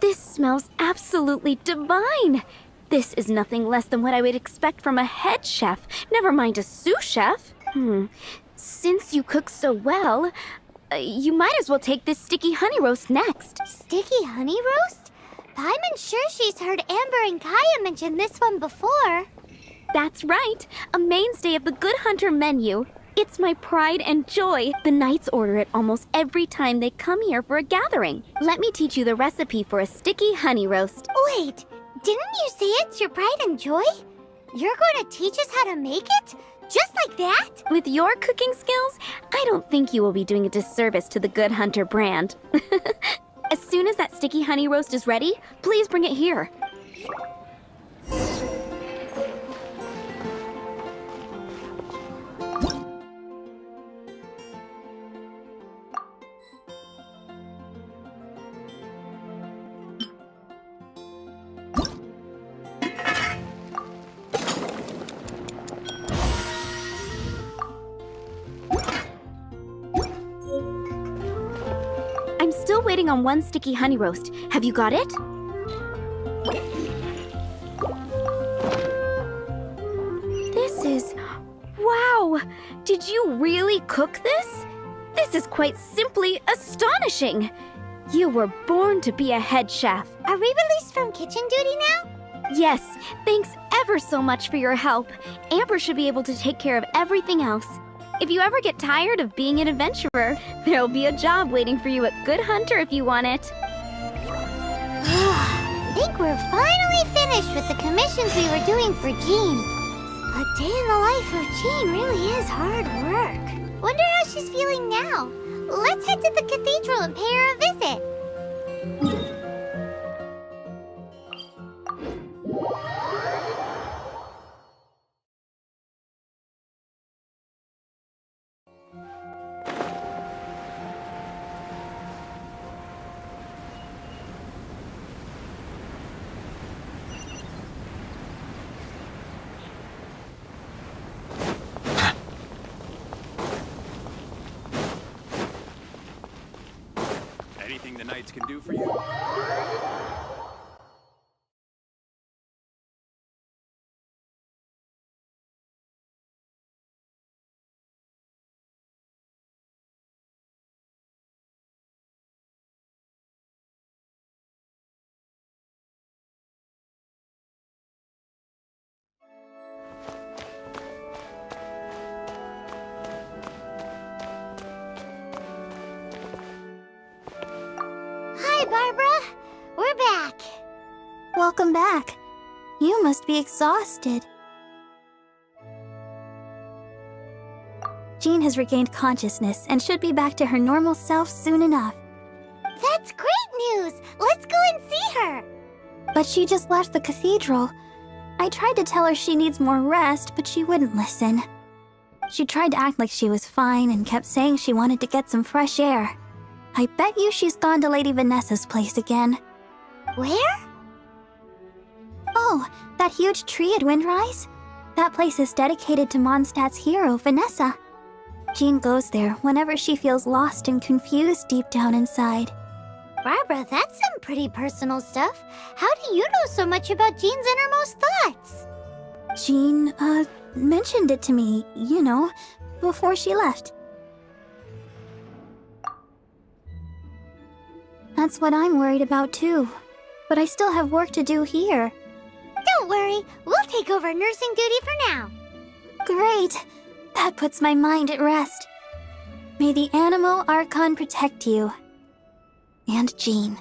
This smells absolutely divine. This is nothing less than what I would expect from a head chef, never mind a sous chef. Since you cook so well, you might as well take this sticky honey roast next. Sticky honey roast? Paimon's sure she's heard Amber and Kaya mention this one before. That's right, a mainstay of the Good Hunter menu. It's my pride and joy. The knights order it almost every time they come here for a gathering. Let me teach you the recipe for a sticky honey roast. Wait, didn't you say it's your pride and joy? You're going to teach us how to make it? Just like that? With your cooking skills, I don't think you will be doing a disservice to the Good Hunter brand. As soon as that sticky honey roast is ready, please bring it here. I'm still waiting on 1 sticky honey roast. Have you got it? This is... Wow! Did you really cook this? This is quite simply astonishing! You were born to be a head chef. Are we released from kitchen duty now? Yes, thanks ever so much for your help. Amber should be able to take care of everything else. If you ever get tired of being an adventurer, there'll be a job waiting for you at Good Hunter if you want it. I think we're finally finished with the commissions we were doing for Jean. A day in the life of Jean really is hard work. Wonder how she's feeling now. Let's head to the cathedral and pay her a visit. Anything the knights can do for you? Hi, Barbara. We're back. Welcome back. You must be exhausted. Jean has regained consciousness and should be back to her normal self soon enough. That's great news. Let's go and see her. But she just left the cathedral. I tried to tell her she needs more rest, but she wouldn't listen. She tried to act like she was fine and kept saying she wanted to get some fresh air. I bet you she's gone to Lady Vanessa's place again. Where? Oh, that huge tree at Windrise? That place is dedicated to Mondstadt's hero, Vanessa. Jean goes there whenever she feels lost and confused deep down inside. Barbara, that's some pretty personal stuff. How do you know so much about Jean's innermost thoughts? Jean, mentioned it to me, you know, before she left. That's what I'm worried about too. But I still have work to do here. Don't worry, we'll take over nursing duty for now. Great! That puts my mind at rest. May the Animo Archon protect you. And Jean.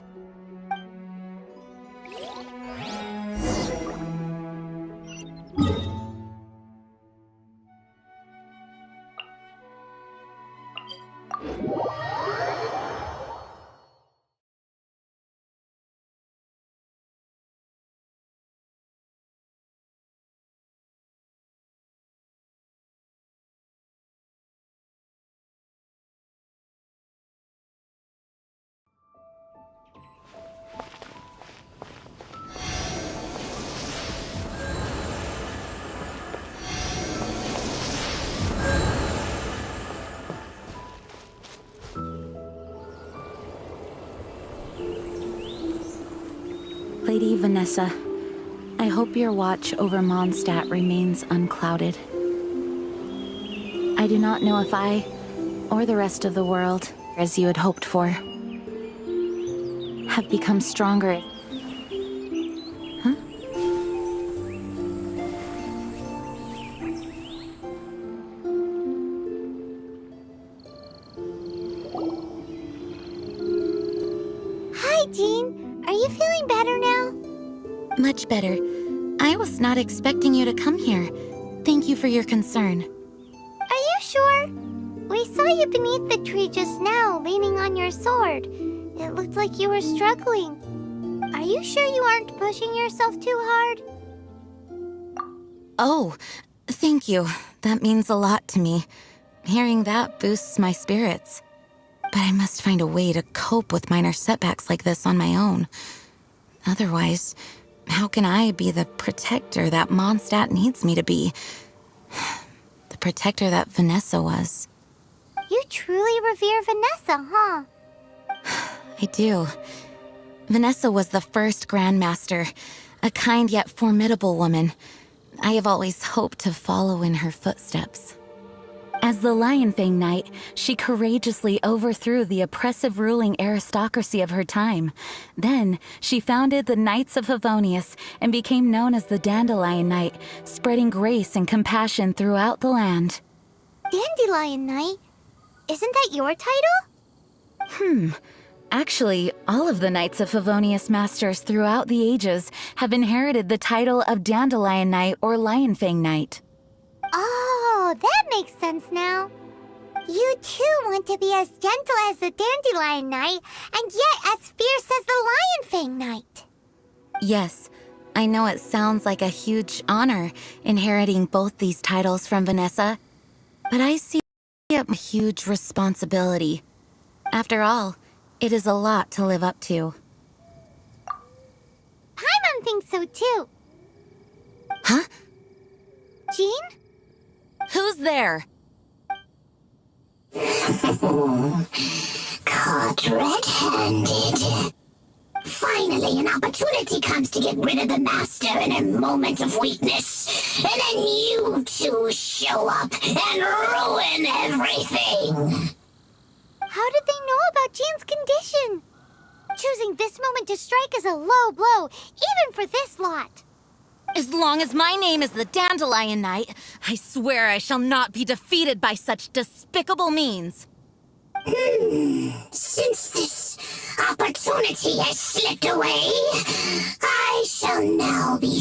Lady Vanessa, I hope your watch over Mondstadt remains unclouded. I do not know if I, or the rest of the world, as you had hoped for, have become stronger. Huh? Hi, Jean. Are you feeling better now? Much better. I was not expecting you to come here. Thank you for your concern. Are you sure? We saw you beneath the tree just now, leaning on your sword. It looked like you were struggling. Are you sure you aren't pushing yourself too hard? Oh, thank you. That means a lot to me. Hearing that boosts my spirits. But I must find a way to cope with minor setbacks like this on my own. Otherwise, how can I be the protector that Mondstadt needs me to be? The protector that Vanessa was. You truly revere Vanessa, huh? I do. Vanessa was the first Grandmaster, a kind yet formidable woman. I have always hoped to follow in her footsteps. As the Lionfang Knight, she courageously overthrew the oppressive ruling aristocracy of her time. Then, she founded the Knights of Favonius and became known as the Dandelion Knight, spreading grace and compassion throughout the land. Dandelion Knight? Isn't that your title? Actually, all of the Knights of Favonius Masters throughout the ages have inherited the title of Dandelion Knight or Lionfang Knight. Oh, that makes sense now. You too want to be as gentle as the Dandelion Knight, and yet as fierce as the Lionfang Knight. Yes, I know it sounds like a huge honor inheriting both these titles from Vanessa, but I see a huge responsibility. After all, it is a lot to live up to. Paimon thinks so too. Huh? Jean? Who's there? Caught red-handed. Finally, an opportunity comes to get rid of the Master in a moment of weakness. And then you two show up and ruin everything. How did they know about Jean's condition? Choosing this moment to strike is a low blow, even for this lot. As long as my name is the Dandelion Knight, I swear I shall not be defeated by such despicable means. Since this opportunity has slipped away, I shall now be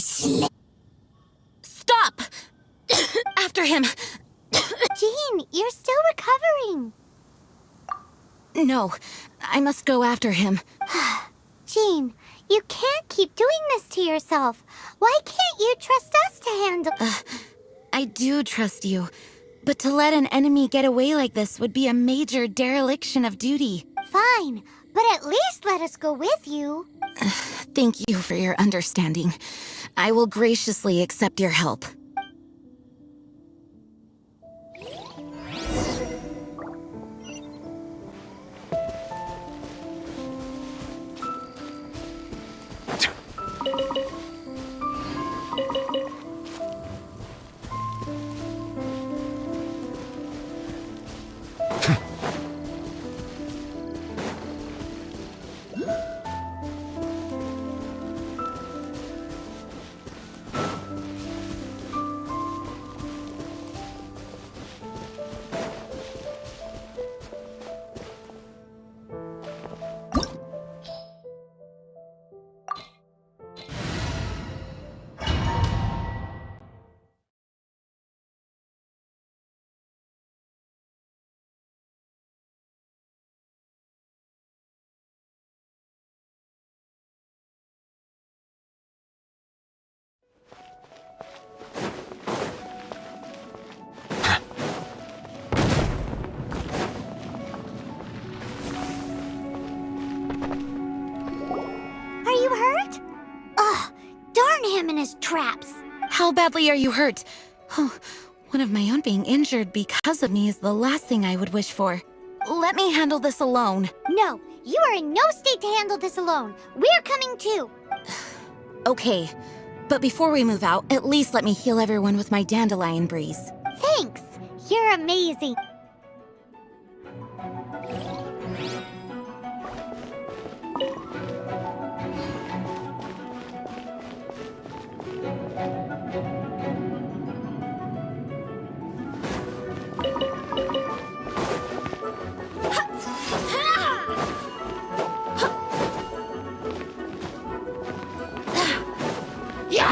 Stop! After him! Jean, you're still recovering. No, I must go after him. Jean, you can't keep doing this to yourself. Why can't you trust us to handle... I do trust you, but to let an enemy get away like this would be a major dereliction of duty. Fine, but at least let us go with you. Thank you for your understanding. I will graciously accept your help. Are you hurt? Ugh, darn him and his traps. How badly are you hurt? Oh, one of my own being injured because of me is the last thing I would wish for. Let me handle this alone. No, you are in no state to handle this alone. We're coming too. Okay, but before we move out, at least let me heal everyone with my dandelion breeze. Thanks. You're amazing.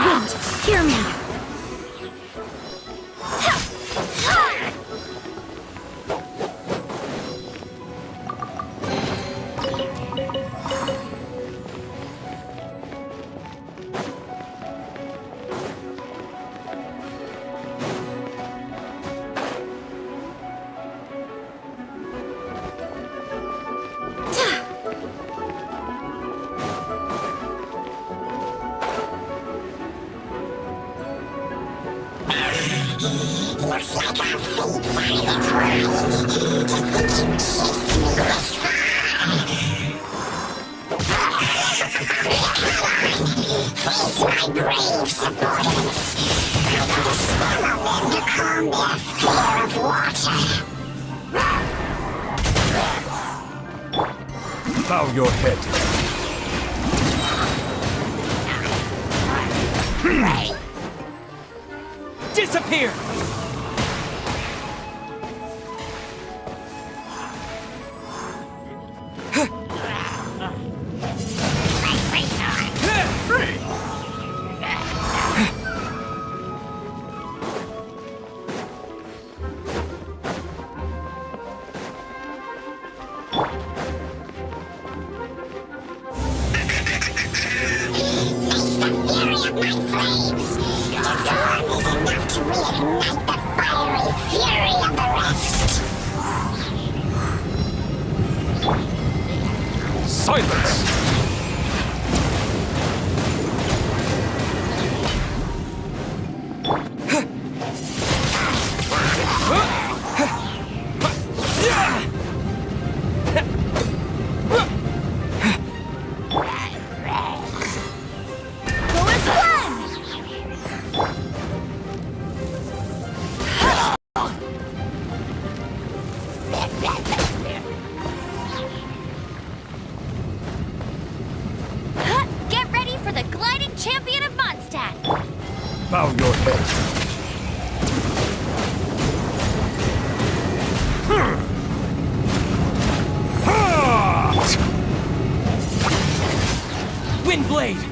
Wind, hear me! Looks like our feet finally twirled. To think you chased me this far. Face my brave subordinates. I gotta swallow them to calm their fear of water. Bow your head. Disappear! Get ready for the gliding champion of Mondstadt! Bow your head. Windblade!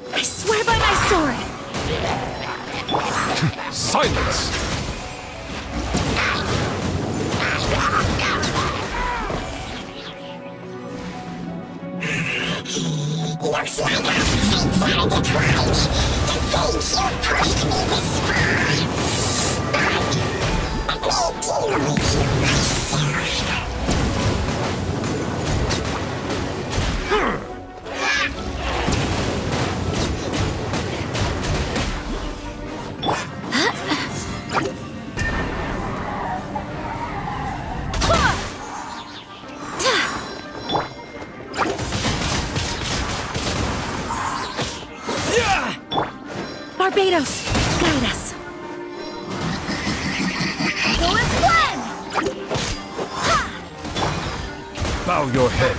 I swear by my sword! Silence! Looks like our fates are intertwined. To think you pushed me this far. But let me deal with you myself. Barbados, guide us. Bow your head.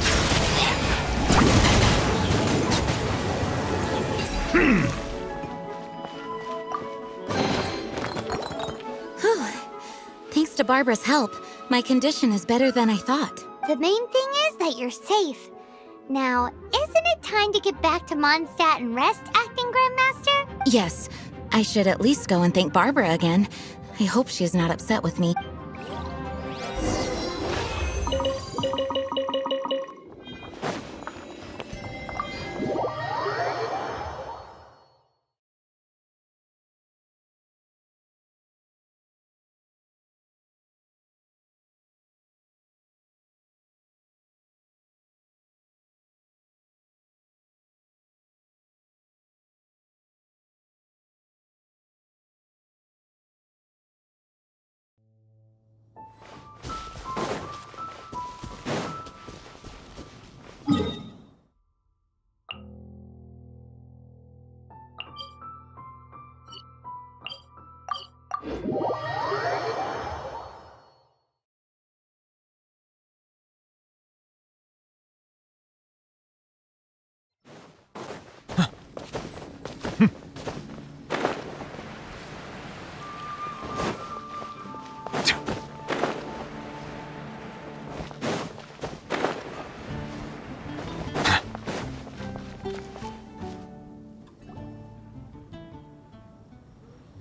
Thanks to Barbara's help, my condition is better than I thought. The main thing is that you're safe. Now, isn't it time to get back to Mondstadt and rest, Acting Grandmaster? Yes, I should at least go and thank Barbara again. I hope she is not upset with me.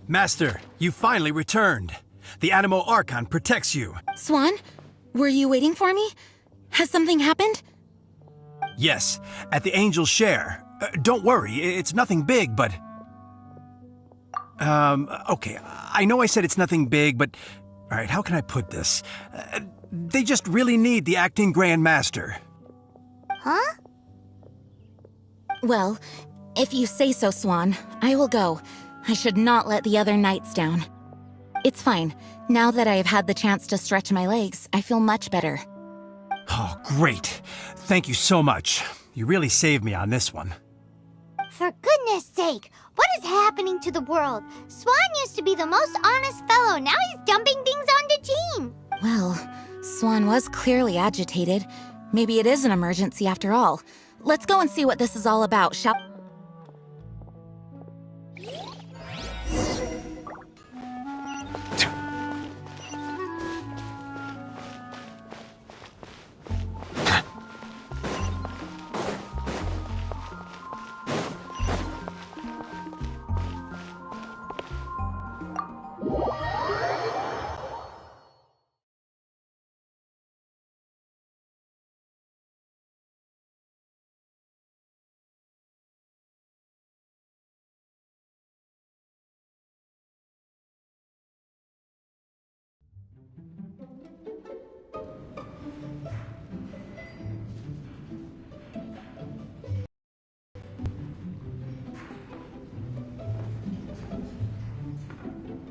Master, you finally returned. The Animo Archon protects you. Swan, were you waiting for me? Has something happened? Yes, at the Angel's Share. Don't worry, it's nothing big, but... okay, I know I said it's nothing big, but... Alright, how can I put this? They just really need the Acting Grand Master. Huh? Well, if you say so, Swan, I will go. I should not let the other knights down. It's fine. Now that I have had the chance to stretch my legs, I feel much better. Oh, great. Thank you so much. You really saved me on this one. For goodness sake, what is happening to the world? Swan used to be the most honest fellow, now he's dumping things onto Jean. Well, Swan was clearly agitated. Maybe it is an emergency after all. Let's go and see what this is all about, shall...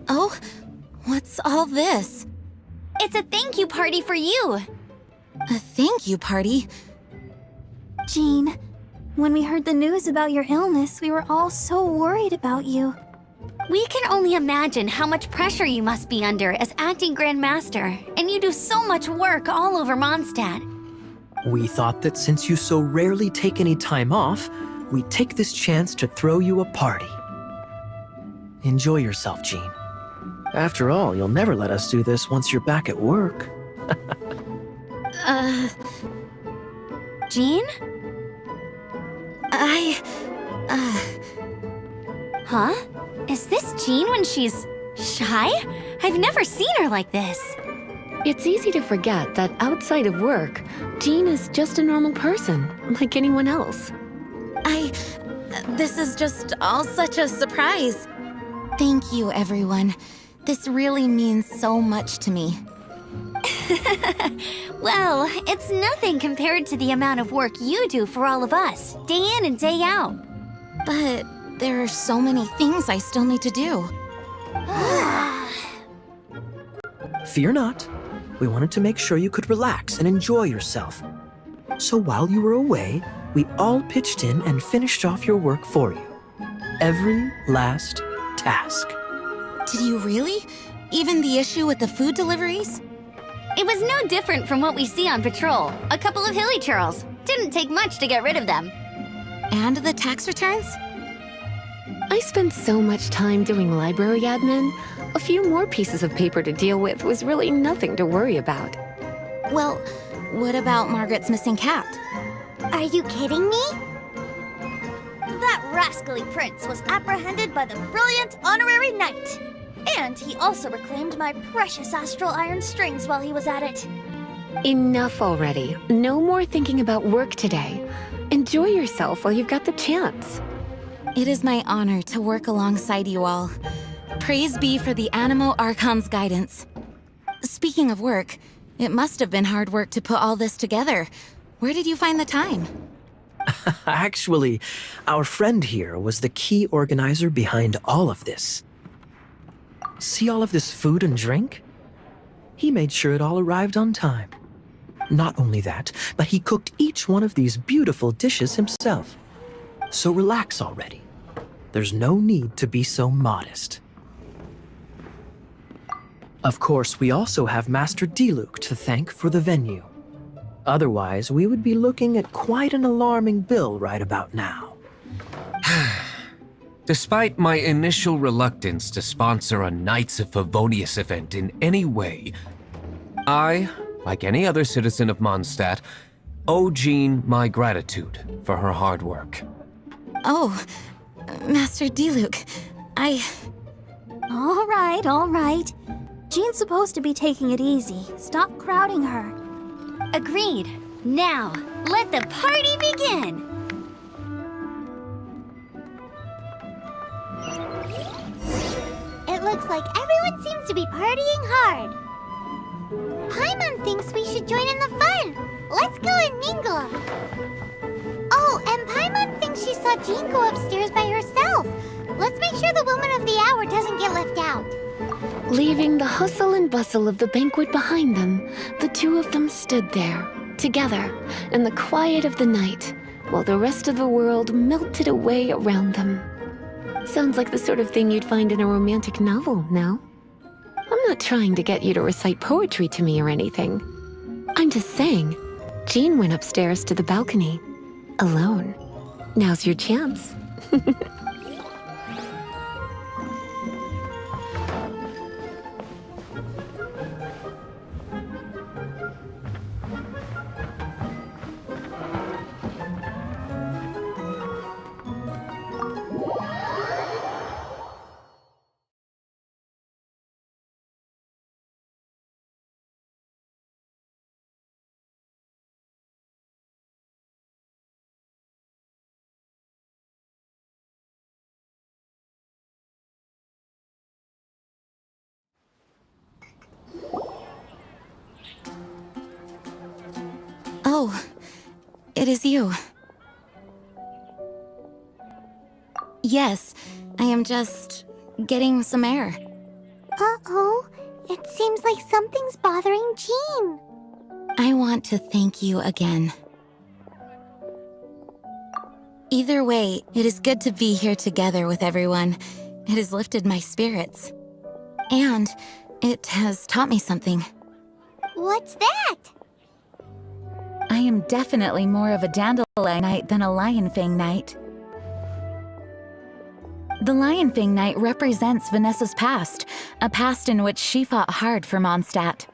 Oh, what's all this? It's a thank you party for you. A thank you party? Jean, when we heard the news about your illness, we were all so worried about you. We can only imagine how much pressure you must be under as acting Grand Master, and you do so much work all over Mondstadt. We thought that since you so rarely take any time off, we'd take this chance to throw you a party. Enjoy yourself, Jean. After all, you'll never let us do this once you're back at work. Jean? Huh? Is this Jean when she's shy? I've never seen her like this. It's easy to forget that outside of work, Jean is just a normal person, like anyone else. This is just all such a surprise. Thank you, everyone. This really means so much to me. Well, it's nothing compared to the amount of work you do for all of us, day in and day out. But there are so many things I still need to do. Fear not. We wanted to make sure you could relax and enjoy yourself. So while you were away, we all pitched in and finished off your work for you. Every last task. Did you really? Even the issue with the food deliveries? It was no different from what we see on patrol. A couple of hilly churls. Didn't take much to get rid of them. And the tax returns? I spent so much time doing library admin. A few more pieces of paper to deal with was really nothing to worry about. Well, what about Margaret's missing cat? Are you kidding me? That rascally prince was apprehended by the brilliant honorary knight. And he also reclaimed my precious astral iron strings while he was at it. Enough already. No more thinking about work today. Enjoy yourself while you've got the chance. It is my honor to work alongside you all. Praise be for the Animo Archon's guidance. Speaking of work, it must have been hard work to put all this together. Where did you find the time? Actually, our friend here was the key organizer behind all of this. See all of this food and drink? He made sure it all arrived on time. Not only that, but he cooked each one of these beautiful dishes himself. So relax already. There's no need to be so modest. Of course, we also have Master Diluc to thank for the venue. Otherwise, we would be looking at quite an alarming bill right about now. Despite my initial reluctance to sponsor a Knights of Favonius event in any way, I, like any other citizen of Mondstadt, owe Jean my gratitude for her hard work. Oh, Master Diluc, All right. Jean's supposed to be taking it easy. Stop crowding her. Agreed. Now, let the party begin! It looks like everyone seems to be partying hard. Paimon thinks we should join in the fun. Let's go and mingle. Oh, and Paimon thinks she saw Jean go upstairs by herself. Let's make sure the woman of the hour doesn't get left out. Leaving the hustle and bustle of the banquet behind them, the two of them stood there, together, in the quiet of the night, while the rest of the world melted away around them. Sounds like the sort of thing you'd find in a romantic novel, no? I'm not trying to get you to recite poetry to me or anything. I'm just saying, Jean went upstairs to the balcony, alone. Now's your chance. Oh, it is you. Yes, I am just getting some air. Uh-oh, it seems like something's bothering Jean. I want to thank you again. Either way, it is good to be here together with everyone. It has lifted my spirits. And it has taught me something. What's that? I am definitely more of a Dandelion Knight than a Lionfang Knight. The Lionfang Knight represents Vanessa's past, a past in which she fought hard for Mondstadt.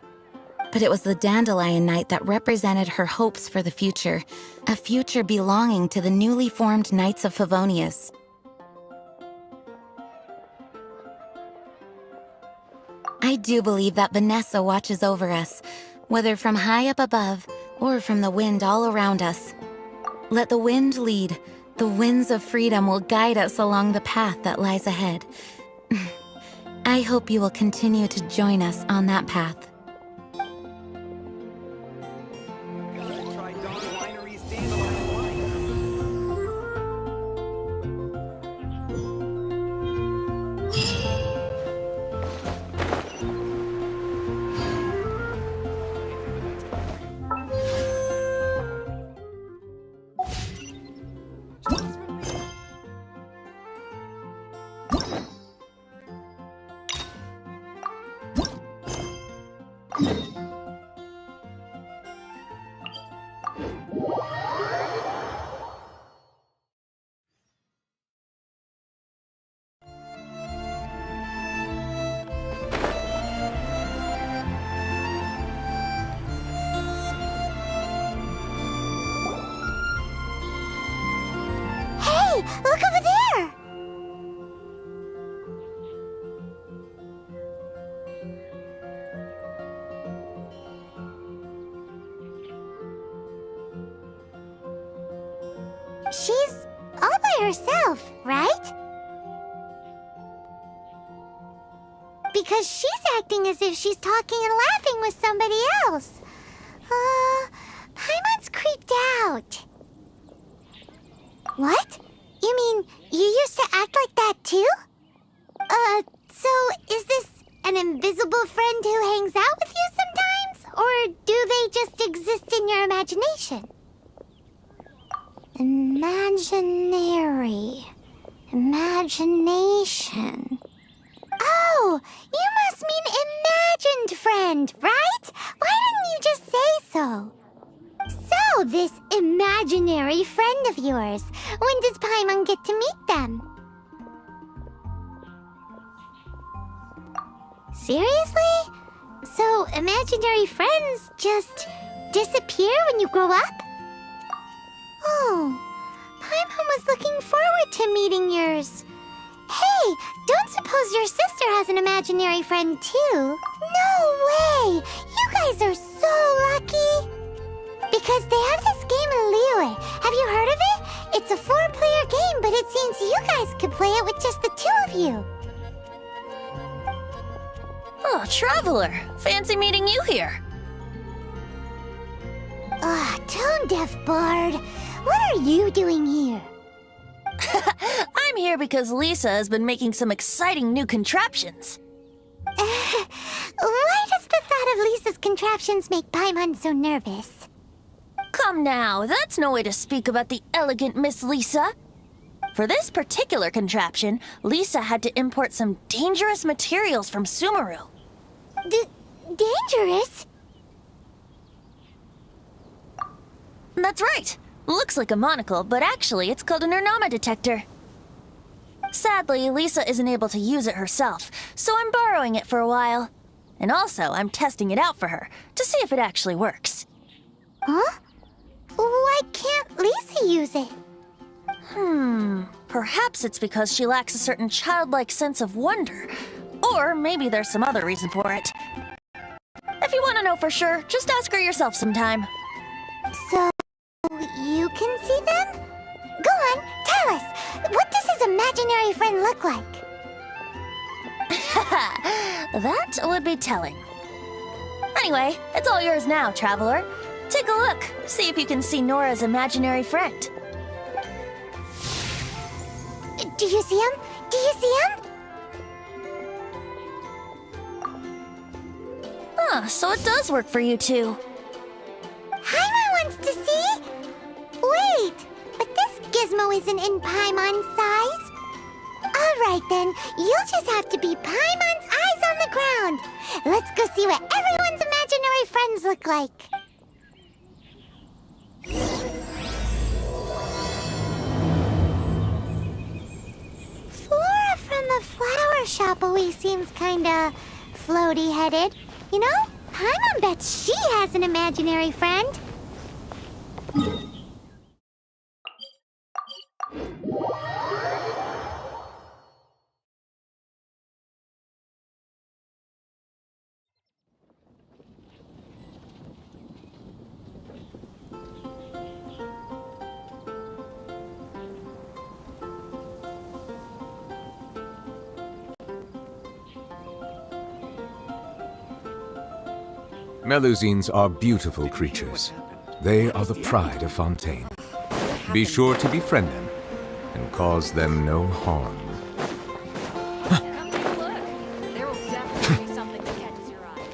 But it was the Dandelion Knight that represented her hopes for the future, a future belonging to the newly formed Knights of Favonius. I do believe that Vanessa watches over us, whether from high up above or from the wind all around us. Let the wind lead. The winds of freedom will guide us along the path that lies ahead. I hope you will continue to join us on that path. Hey, look over there! She's all by herself, right? Because she's acting as if she's talking and laughing with somebody else. Paimon's creeped out. What? You mean you used to act like that too? So is this an invisible friend who hangs out with you sometimes? Or do they just exist in your imagination? Imagination. Oh, you must mean imagined friend, right? Why didn't you just say so? So, this imaginary friend of yours, when does Paimon get to meet them? Seriously? So, imaginary friends just disappear when you grow up? Oh, Paimon was looking forward to meeting yours. Hey, don't suppose your sister has an imaginary friend too? No way! You guys are so lucky! Because they have this game in Liyue. Have you heard of it? It's a 4-player game, but it seems you guys could play it with just the 2 of you. Oh, Traveler. Fancy meeting you here. Tone-deaf bard. What are you doing here? I'm here because Lisa has been making some exciting new contraptions. Why does the thought of Lisa's contraptions make Paimon so nervous? Come now, that's no way to speak about the elegant Miss Lisa. For this particular contraption, Lisa had to import some dangerous materials from Sumeru. Dangerous? That's right. Looks like a monocle, but actually it's called an Ernama detector. Sadly, Lisa isn't able to use it herself, so I'm borrowing it for a while. And also, I'm testing it out for her, to see if it actually works. Huh? Why can't Lisa use it? Perhaps it's because she lacks a certain childlike sense of wonder. Or maybe there's some other reason for it. If you want to know for sure, just ask her yourself sometime. So, you can see them? Go on, tell us. What does his imaginary friend look like? That would be telling. Anyway, it's all yours now, Traveler. Take a look. See if you can see Nora's imaginary friend. Do you see him? Do you see him? So it does work for you two. Paimon wants to see? Wait, but this gizmo isn't in Paimon's size. Alright then, you'll just have to be Paimon's eyes on the ground. Let's go see what everyone's imaginary friends look like. Flora from the flower shop always seems kinda floaty-headed. You know, Paimon bets she has an imaginary friend. Melusines are beautiful creatures. They are the pride of Fontaine. Be sure to befriend them and cause them no harm. Come take a look. There will definitely be something that catches your eye.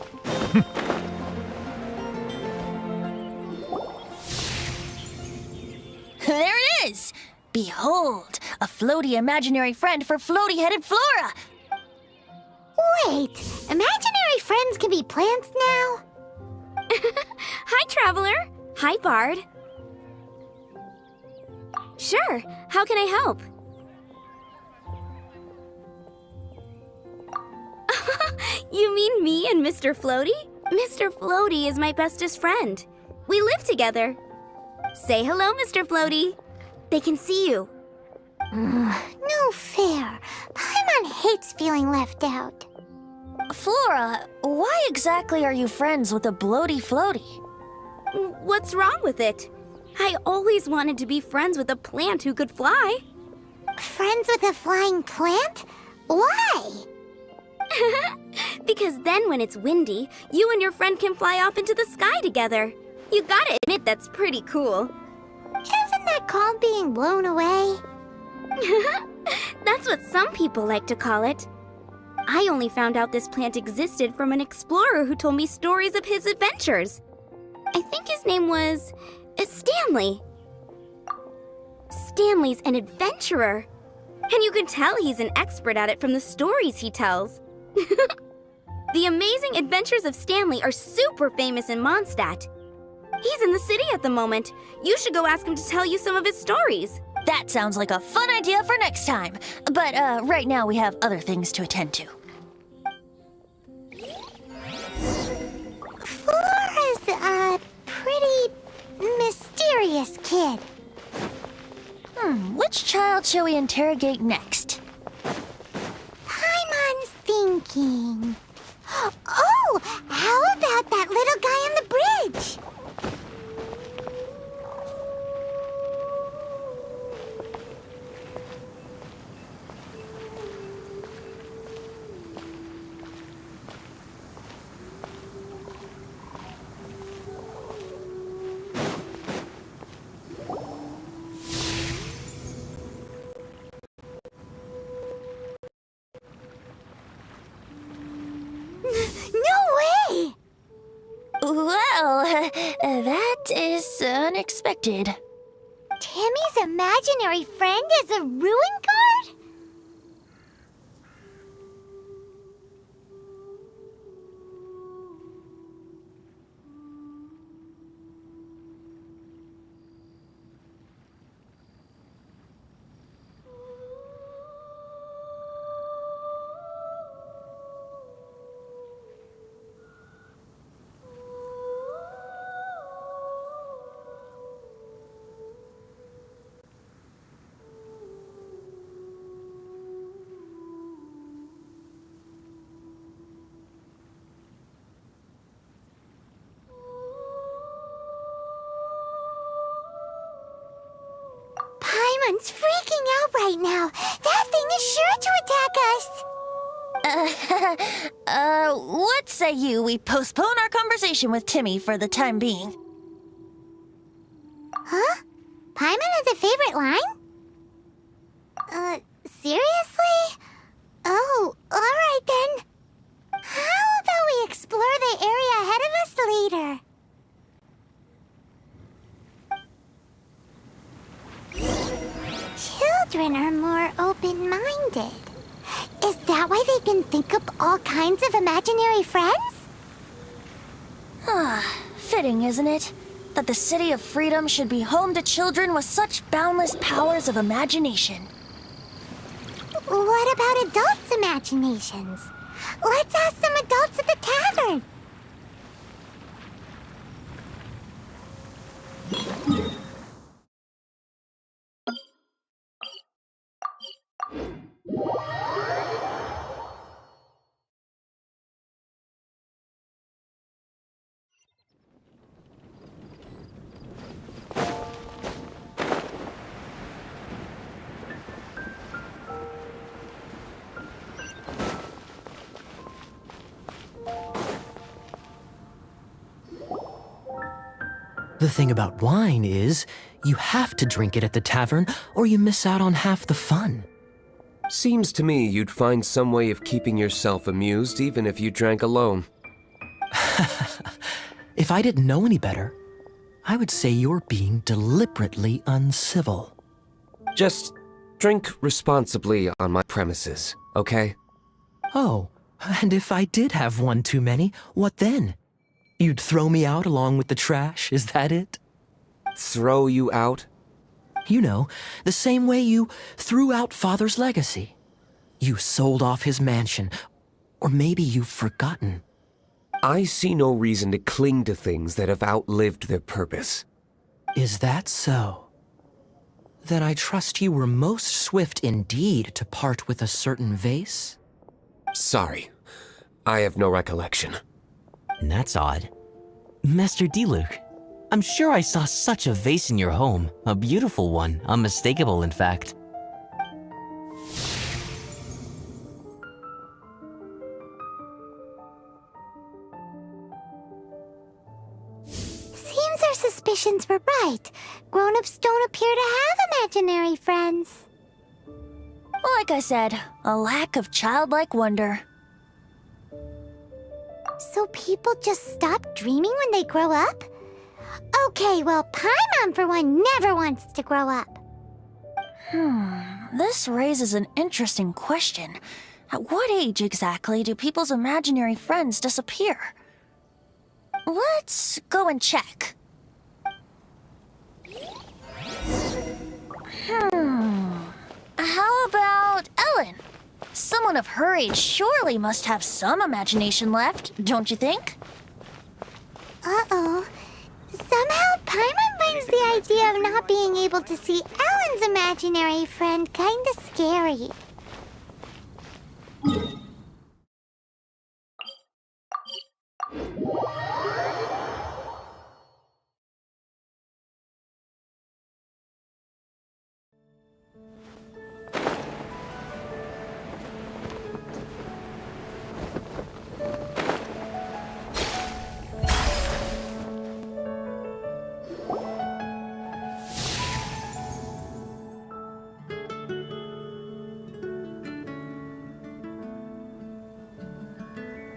There it is! Behold, a floaty imaginary friend for floaty-headed Flora! Wait, imaginary friends can be plants now? Hi, Traveler. Hi, Bard. Sure, how can I help? You mean me and Mr. Floaty? Mr. Floaty is my bestest friend. We live together. Say hello, Mr. Floaty. They can see you. No fair. Paimon hates feeling left out. Flora, why exactly are you friends with a bloaty floaty? What's wrong with it? I always wanted to be friends with a plant who could fly. Friends with a flying plant? Why? Because then when it's windy, you and your friend can fly off into the sky together. You gotta admit that's pretty cool. Isn't that called being blown away? That's what some people like to call it. I only found out this plant existed from an explorer who told me stories of his adventures. I think his name was Stanley. Stanley's an adventurer. And you can tell he's an expert at it from the stories he tells. The amazing adventures of Stanley are super famous in Mondstadt. He's in the city at the moment. You should go ask him to tell you some of his stories. That sounds like a fun idea for next time. But right now we have other things to attend to. Flora's a pretty mysterious kid. Which child shall we interrogate next? Paimon's thinking. Oh, how about that little guy on the bridge? No way! Well, that is unexpected. Timmy's imaginary friend is a ruin guard? Paimon's freaking out right now. That thing is sure to attack us. What say you we postpone our conversation with Timmy for the time being? Huh? Paimon has a favorite line? Seriously? Oh, alright then. How about we explore the area ahead of us later? Children are more open-minded. Is that why they can think up all kinds of imaginary friends? Fitting, isn't it? That the City of Freedom should be home to children with such boundless powers of imagination. What about adults' imaginations? Let's ask some adults at the tavern. The thing about wine is, you have to drink it at the tavern or you miss out on half the fun. Seems to me you'd find some way of keeping yourself amused even if you drank alone. If I didn't know any better, I would say you're being deliberately uncivil. Just drink responsibly on my premises, okay? Oh, and if I did have one too many, what then? You'd throw me out along with the trash, is that it? Throw you out? You know, the same way you threw out Father's legacy. You sold off his mansion, or maybe you've forgotten. I see no reason to cling to things that have outlived their purpose. Is that so? Then I trust you were most swift indeed to part with a certain vase? Sorry, I have no recollection. That's odd. Master Diluc, I'm sure I saw such a vase in your home. A beautiful one, unmistakable in fact. Seems our suspicions were right. Grown-ups don't appear to have imaginary friends. Like I said, a lack of childlike wonder. So people just stop dreaming when they grow up? Okay, well, Paimon, for one, never wants to grow up. This raises an interesting question. At what age exactly do people's imaginary friends disappear? Let's go and check. How about Ellen? Someone of her age surely must have some imagination left, don't you think? Uh-oh. Somehow, Paimon finds the idea of not being able to see Ellen's imaginary friend kinda scary.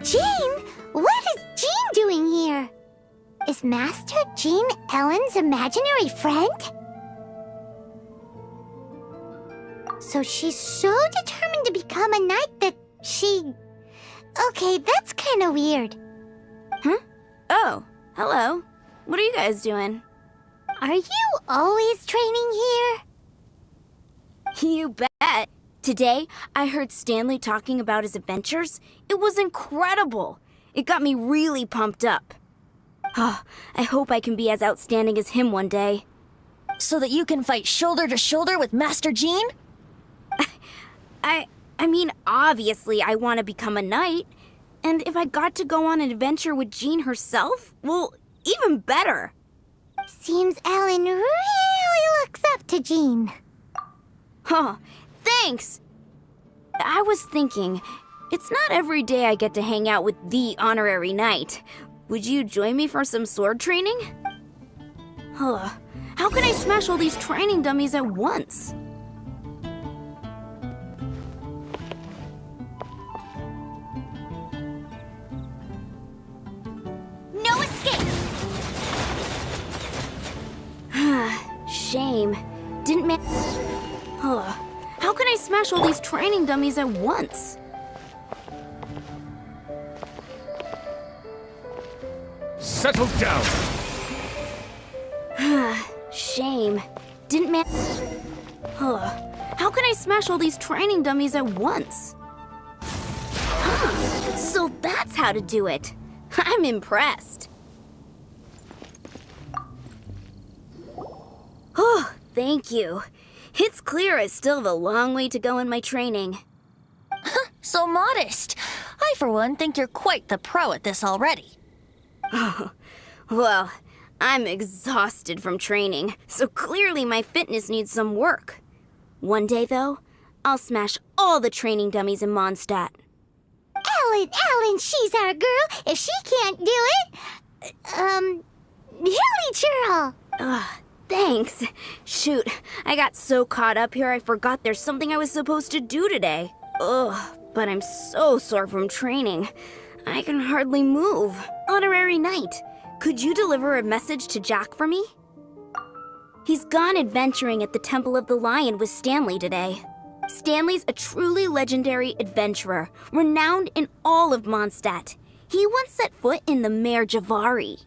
Jean? What is Jean doing here? Is Master Jean Ellen's imaginary friend? So she's so determined to become a knight that she... Okay, that's kind of weird. Huh? Oh, hello. What are you guys doing? Are you always training here? You bet. Today, I heard Stanley talking about his adventures. It was incredible. It got me really pumped up. Oh, I hope I can be as outstanding as him one day. So that you can fight shoulder to shoulder with Master Jean? I mean, obviously I want to become a knight. And if I got to go on an adventure with Jean herself, well, even better. Seems Ellen really looks up to Jean. Huh, thanks! I was thinking, it's not every day I get to hang out with the honorary knight. Would you join me for some sword training? Huh, how can I smash all these training dummies at once? No escape! Shame. Didn't man... Huh. How can I smash all these training dummies at once? Settle down! Shame. Didn't man... Huh. How can I smash all these training dummies at once? Huh. So that's how to do it. I'm impressed. Oh, thank you. It's clear I still have a long way to go in my training. So modest. I, for one, think you're quite the pro at this already. Oh, well, I'm exhausted from training, so clearly my fitness needs some work. One day, though, I'll smash all the training dummies in Mondstadt. Ellen, she's our girl. If she can't do it... Hilly churl! Thanks. Shoot, I got so caught up here I forgot there's something I was supposed to do today. But I'm so sore from training. I can hardly move. Honorary Knight, could you deliver a message to Jack for me? He's gone adventuring at the Temple of the Lion with Stanley today. Stanley's a truly legendary adventurer, renowned in all of Mondstadt. He once set foot in the Mare Javari.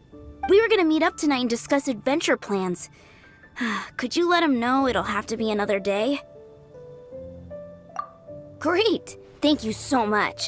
We were gonna meet up tonight and discuss adventure plans. Could you let him know it'll have to be another day? Great! Thank you so much.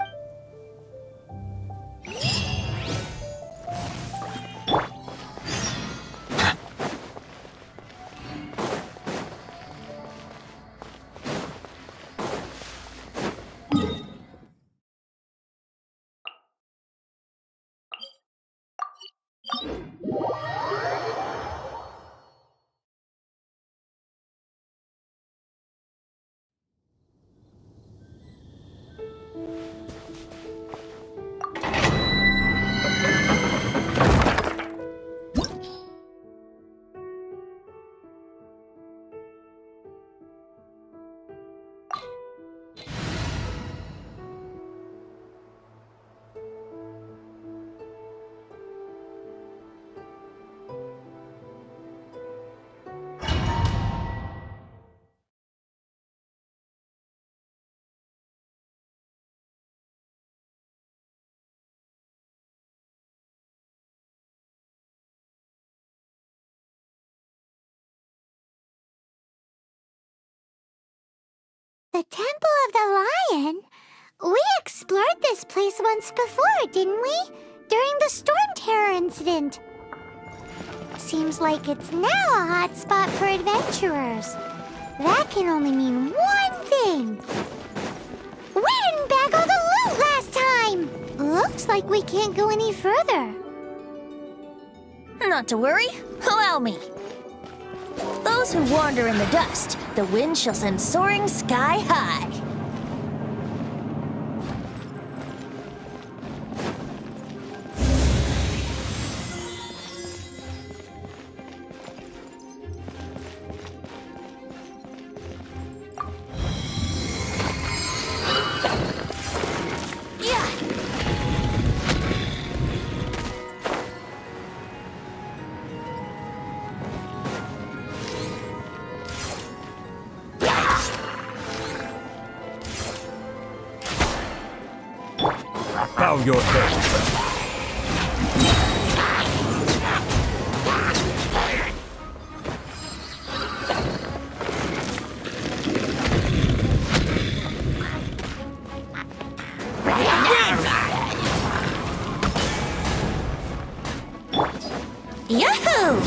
The Temple of the Lion? We explored this place once before, didn't we? During the Storm Terror incident. Seems like it's now a hot spot for adventurers. That can only mean one thing. We didn't bag all the loot last time! Looks like we can't go any further. Not to worry, allow me. Those who wander in the dust, the wind shall send soaring sky high. Bow your head. Yahoo!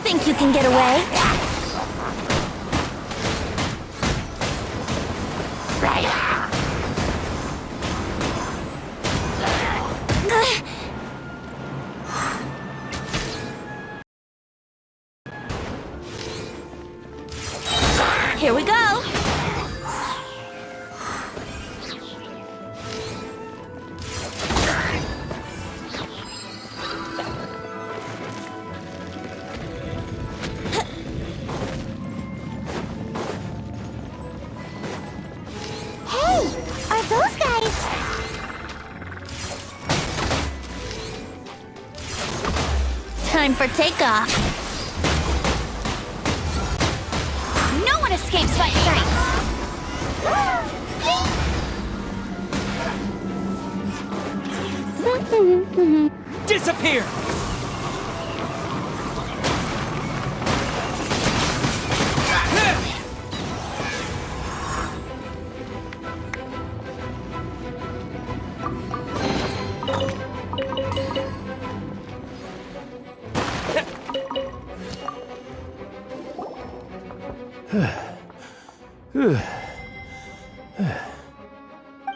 Think you can get away? Here we go! Hey, are those guys... Time for takeoff. No one escapes my sights. Disappear!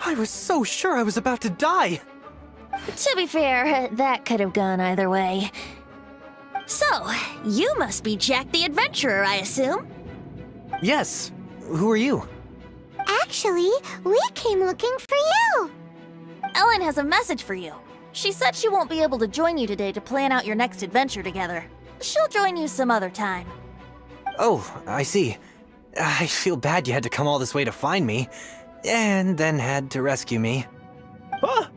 I was so sure I was about to die. To be fair, that could have gone either way. So, you must be Jack the Adventurer, I assume? Yes. Who are you? Actually, we came looking for you. Ellen has a message for you. She said she won't be able to join you today to plan out your next adventure together. She'll join you some other time. Oh, I see. I feel bad you had to come all this way to find me, and then had to rescue me. Huh?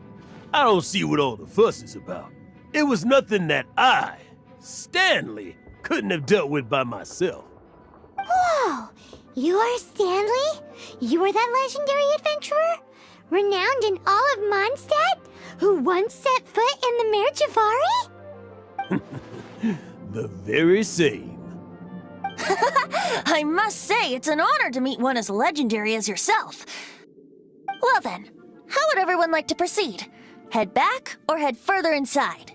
I don't see what all the fuss is about. It was nothing that I, Stanley, couldn't have dealt with by myself. Whoa! You are Stanley? You are that legendary adventurer? Renowned in all of Mondstadt? Who once set foot in the Mare Javari? The very same. I must say, it's an honor to meet one as legendary as yourself. Well then, how would everyone like to proceed? Head back or head further inside?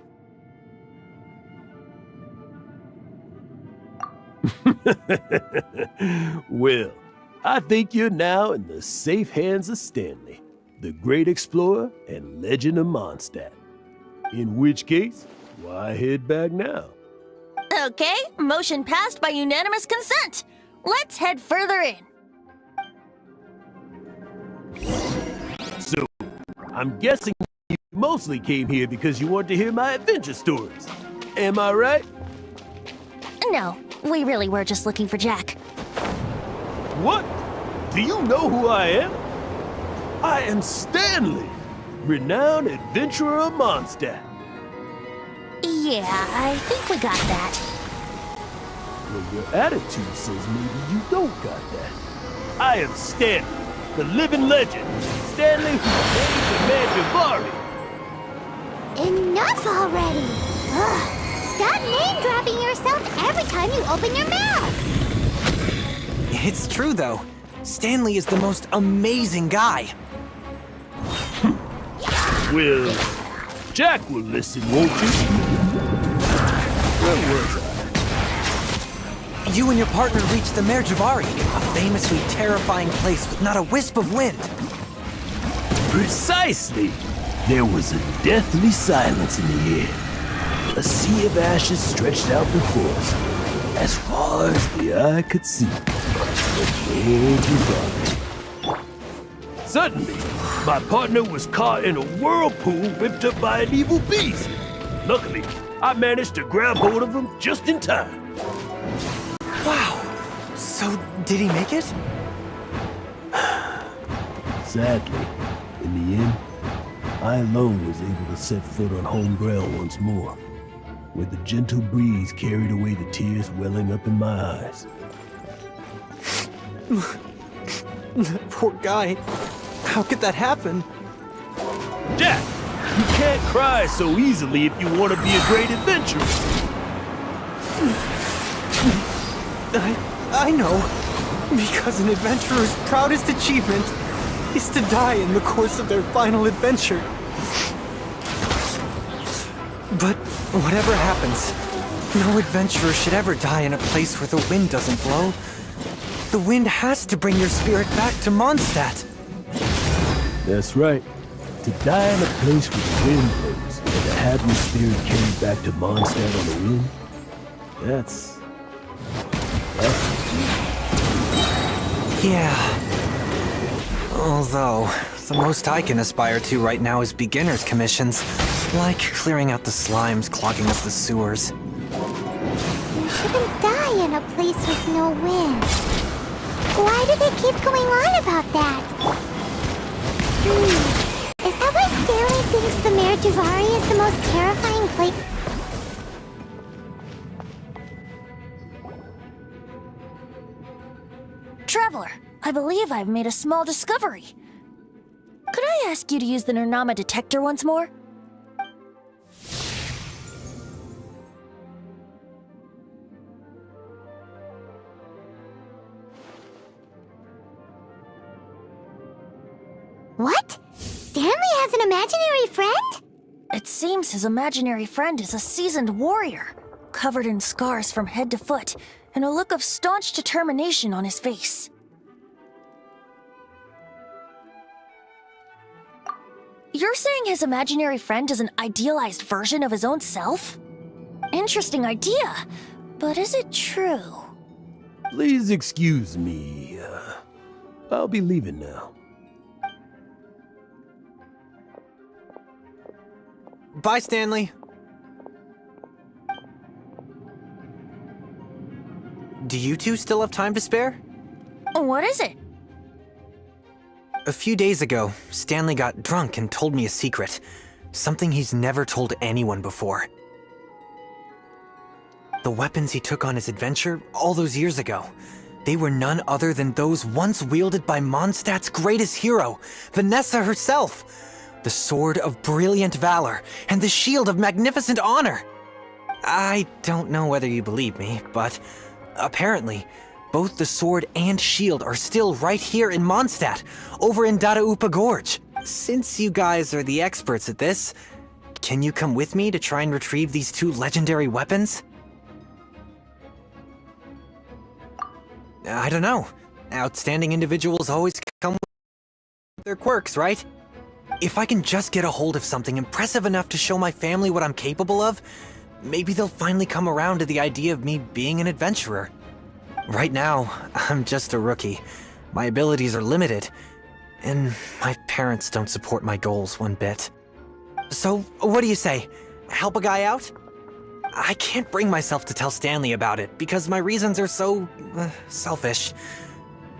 Well, I think you're now in the safe hands of Stanley, the great explorer and legend of Mondstadt. In which case, why head back now? Okay, motion passed by unanimous consent. Let's head further in. So, I'm guessing you mostly came here because you want to hear my adventure stories. Am I right? No, we really were just looking for Jack. What? Do you know who I am? I am Stanley, renowned adventurer of Mondstadt. Yeah, I think we got that. Well, your attitude says maybe you don't got that. I am Stanley, the living legend. Stanley who saved the Mare Javari. Enough already! Ugh. Stop name-dropping yourself every time you open your mouth! It's true, though. Stanley is the most amazing guy. Well, Jack will listen, won't you? Where was I? You and your partner reached the Mare Javari, a famously terrifying place with not a wisp of wind. Precisely! There was a deathly silence in the air. A sea of ashes stretched out before us, as far as the eye could see. The Mare Javari. Suddenly, my partner was caught in a whirlpool whipped up by an evil beast. Luckily, I managed to grab hold of him just in time. Wow. So, did he make it? Sadly, in the end, I alone was able to set foot on home ground once more, where the gentle breeze carried away the tears welling up in my eyes. Poor guy. How could that happen? Jack, you can't cry so easily if you want to be a great adventurer. I know. Because an adventurer's proudest achievement is to die in the course of their final adventure. But whatever happens, no adventurer should ever die in a place where the wind doesn't blow. The wind has to bring your spirit back to Mondstadt. That's right. To die in a place where the wind blows and to have your spirit carried back to Mondstadt on the wind, that's Yeah. Although, the most I can aspire to right now is beginner's commissions, like clearing out the slimes clogging up the sewers. You shouldn't die in a place with no wind. Why do they keep going on about that? Is that why Stanley thinks the Mare Javari is the most terrifying place? Traveler, I believe I've made a small discovery. Could I ask you to use the Nernama detector once more? What? Stanley has an imaginary friend? It seems his imaginary friend is a seasoned warrior, covered in scars from head to foot, and a look of staunch determination on his face. You're saying his imaginary friend is an idealized version of his own self? Interesting idea, but is it true? Please excuse me. I'll be leaving now. Bye, Stanley. Do you two still have time to spare? What is it? A few days ago, Stanley got drunk and told me a secret. Something he's never told anyone before. The weapons he took on his adventure all those years ago, they were none other than those once wielded by Mondstadt's greatest hero, Vanessa herself. The Sword of Brilliant Valor and the Shield of Magnificent Honor. I don't know whether you believe me, but apparently, both the sword and shield are still right here in Mondstadt, over in Dadaupa Gorge. Since you guys are the experts at this, can you come with me to try and retrieve these two legendary weapons? I don't know. Outstanding individuals always come with their quirks, right? If I can just get a hold of something impressive enough to show my family what I'm capable of, maybe they'll finally come around to the idea of me being an adventurer. Right now, I'm just a rookie. My abilities are limited, and my parents don't support my goals one bit. So, what do you say? Help a guy out? I can't bring myself to tell Stanley about it, because my reasons are so selfish.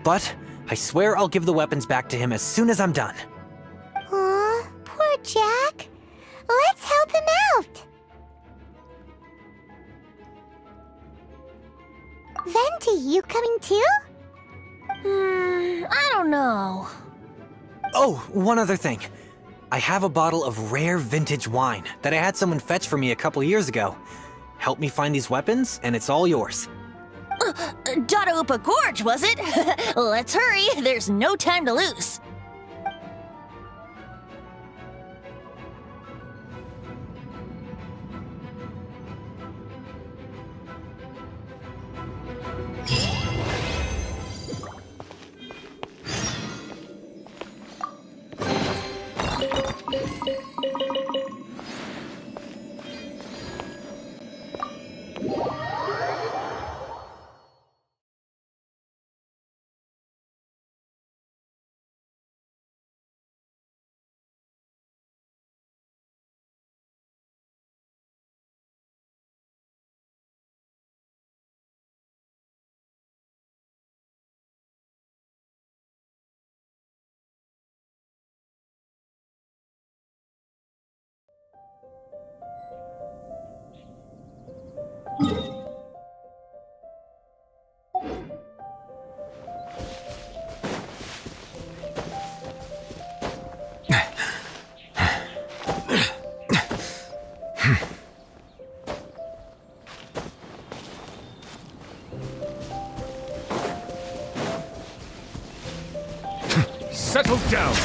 But I swear I'll give the weapons back to him as soon as I'm done. Aw, poor Jack. Let's help him out. Venti, you coming too? I don't know. Oh, one other thing. I have a bottle of rare vintage wine that I had someone fetch for me a couple years ago. Help me find these weapons, and it's all yours. Dadaupa Gorge, was it? Let's hurry, there's no time to lose. Settle down!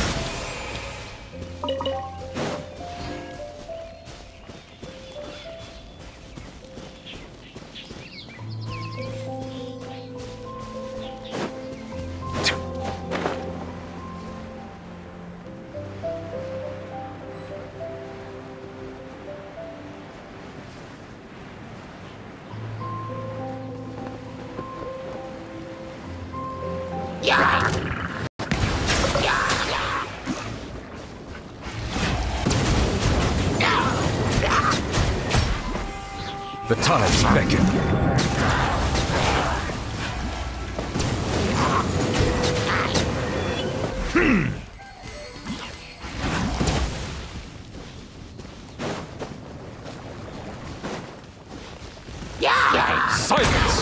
The tides beckon. Silence!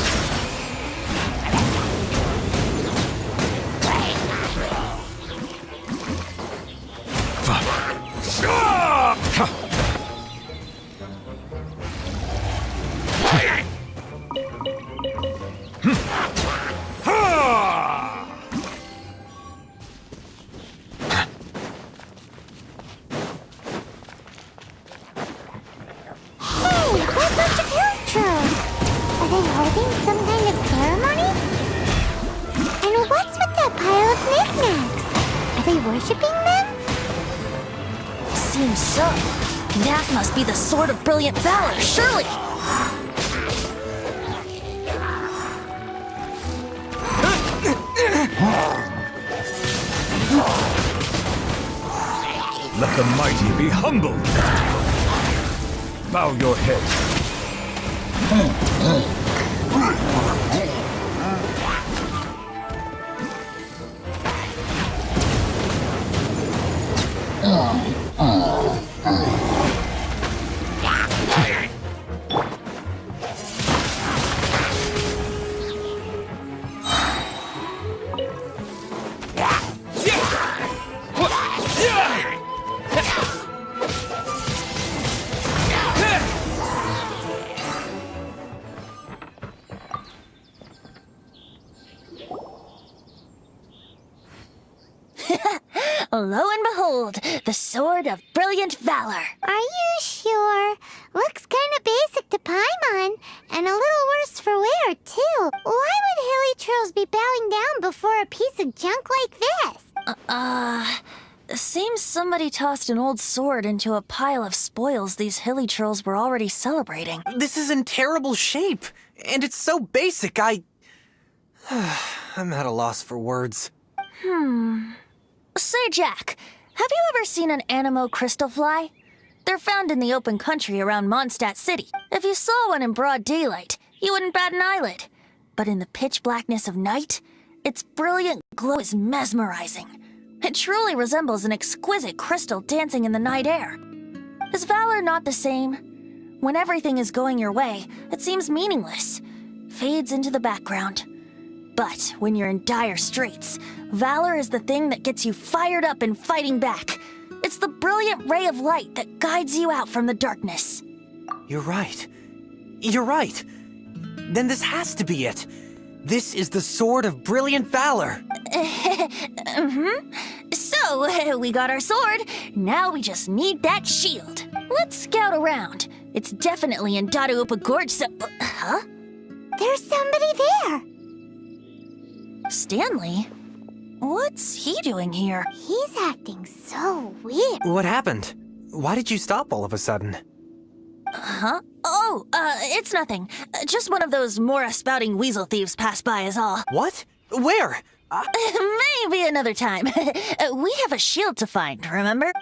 That must be the Sword of Brilliant Valor, surely! Let the mighty be humbled! Bow your head. Lo and behold, the Sword of Brilliant Valor. Are you sure? Looks kinda basic to Paimon, and a little worse for wear, too. Why would hilly trolls be bowing down before a piece of junk like this? Seems somebody tossed an old sword into a pile of spoils these hilly trolls were already celebrating. This is in terrible shape, and it's so basic, I'm at a loss for words. Say, Jack, have you ever seen an Anemo crystal fly? They're found in the open country around Mondstadt City. If you saw one in broad daylight, you wouldn't bat an eyelid. But in the pitch blackness of night, its brilliant glow is mesmerizing. It truly resembles an exquisite crystal dancing in the night air. Is valor not the same? When everything is going your way, it seems meaningless, fades into the background. But when you're in dire straits, valor is the thing that gets you fired up and fighting back. It's the brilliant ray of light that guides you out from the darkness. You're right. You're right. Then this has to be it. This is the Sword of Brilliant Valor. So, we got our sword. Now we just need that shield. Let's scout around. It's definitely in Dadaupa Gorge, so... Huh? There's somebody there. Stanley? What's he doing here? He's acting so weird. What happened? Why did you stop all of a sudden? Huh? Oh, it's nothing. Just one of those Mora-spouting weasel thieves passed by is all. What? Where? Maybe another time. We have a shield to find, remember?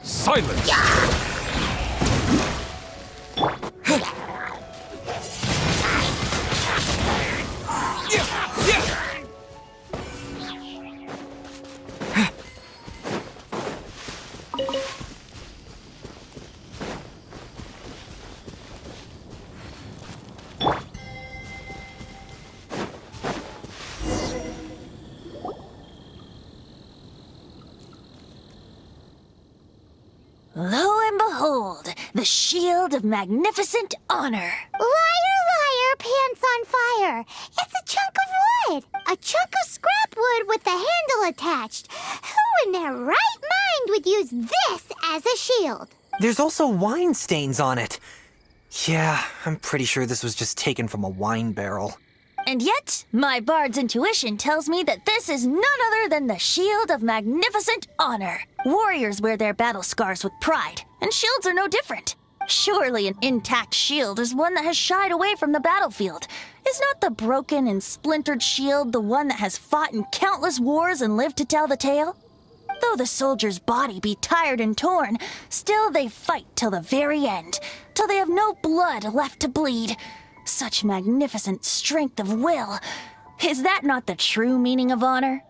Silence! Lo and behold, the shield of magnificent honor. Liar, liar, pants on fire. It's a chunk of wood. A chunk of scrap wood with the handle attached. Who in their right mind would use this as a shield? There's also wine stains on it. Yeah, I'm pretty sure this was just taken from a wine barrel. And yet, my bard's intuition tells me that this is none other than the Shield of Magnificent Honor. Warriors wear their battle scars with pride, and shields are no different. Surely an intact shield is one that has shied away from the battlefield. Is not the broken and splintered shield the one that has fought in countless wars and lived to tell the tale? Though the soldier's body be tired and torn, still they fight till the very end, till they have no blood left to bleed. Such magnificent strength of will. Is that not the true meaning of honor?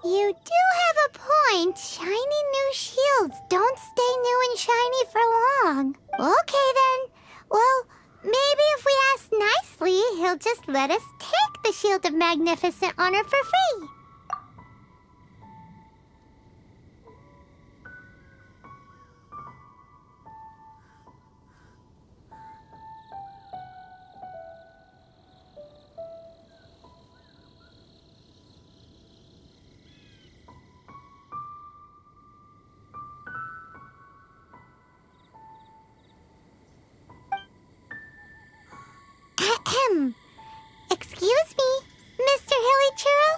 You do have a point. Shiny new shields don't stay new and shiny for long. Okay then. Well, maybe if we ask nicely, he'll just let us take the Shield of Magnificent Honor for free. Excuse me, Mr. Hilly Churro?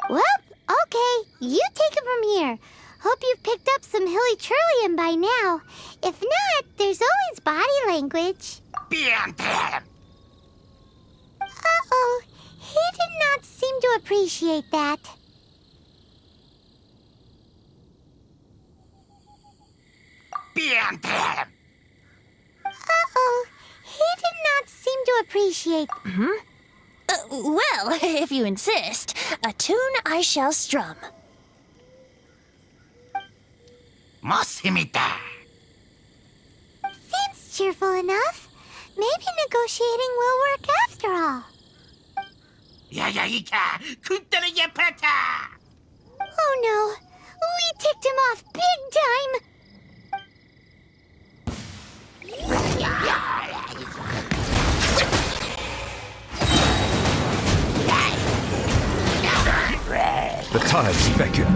Well, okay, you take it from here. Hope you've picked up some hilly trillium by now. If not, there's always body language. Uh-oh, he did not seem to appreciate that. Uh-oh, he did not seem to appreciate... Well, if you insist, a tune I shall strum. Seems cheerful enough. Maybe negotiating will work after all. Oh no, we ticked him off big time. The tides beckon.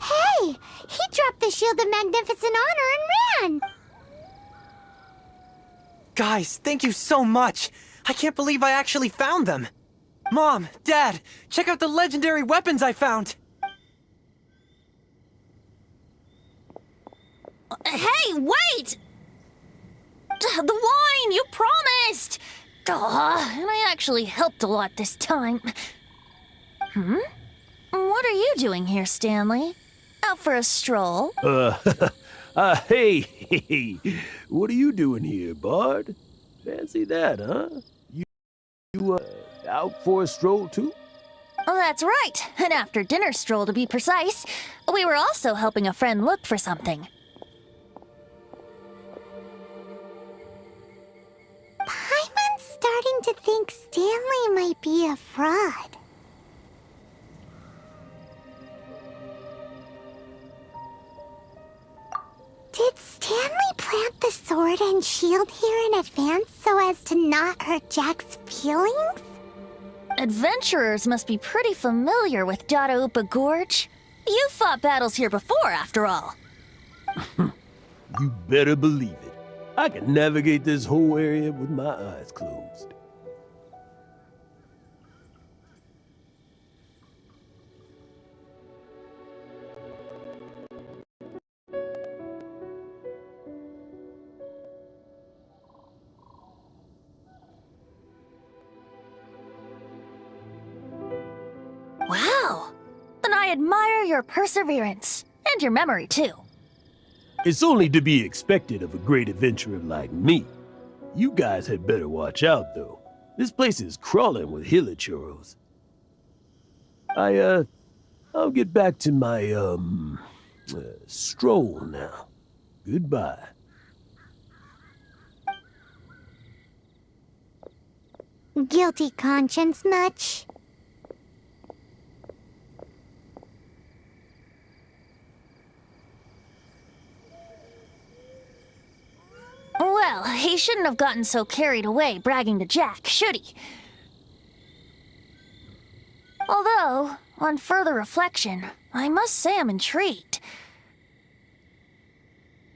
Hey, he dropped the Shield of Magnificent Honor and ran. Guys, thank you so much! I can't believe I actually found them! Mom, Dad, check out the legendary weapons I found! Hey, wait! The wine, you promised! And I actually helped a lot this time. What are you doing here, Stanley? Out for a stroll? Hey, what are you doing here, Bard? Fancy that, huh? You out for a stroll too? Oh, that's right. An after-dinner stroll, to be precise. We were also helping a friend look for something. Paimon's starting to think Stanley might be a fraud. Did Stanley plant the sword and shield here in advance so as to not hurt Jack's feelings? Adventurers must be pretty familiar with Dadaupa Gorge. You've fought battles here before, after all. You better believe it. I can navigate this whole area with my eyes closed. Wow! Then I admire your perseverance. And your memory, too. It's only to be expected of a great adventurer like me. You guys had better watch out, though. This place is crawling with hilichurros. I'll get back to my, stroll now. Goodbye. Guilty conscience much? Well, he shouldn't have gotten so carried away bragging to Jack, should he? Although, on further reflection, I must say I'm intrigued.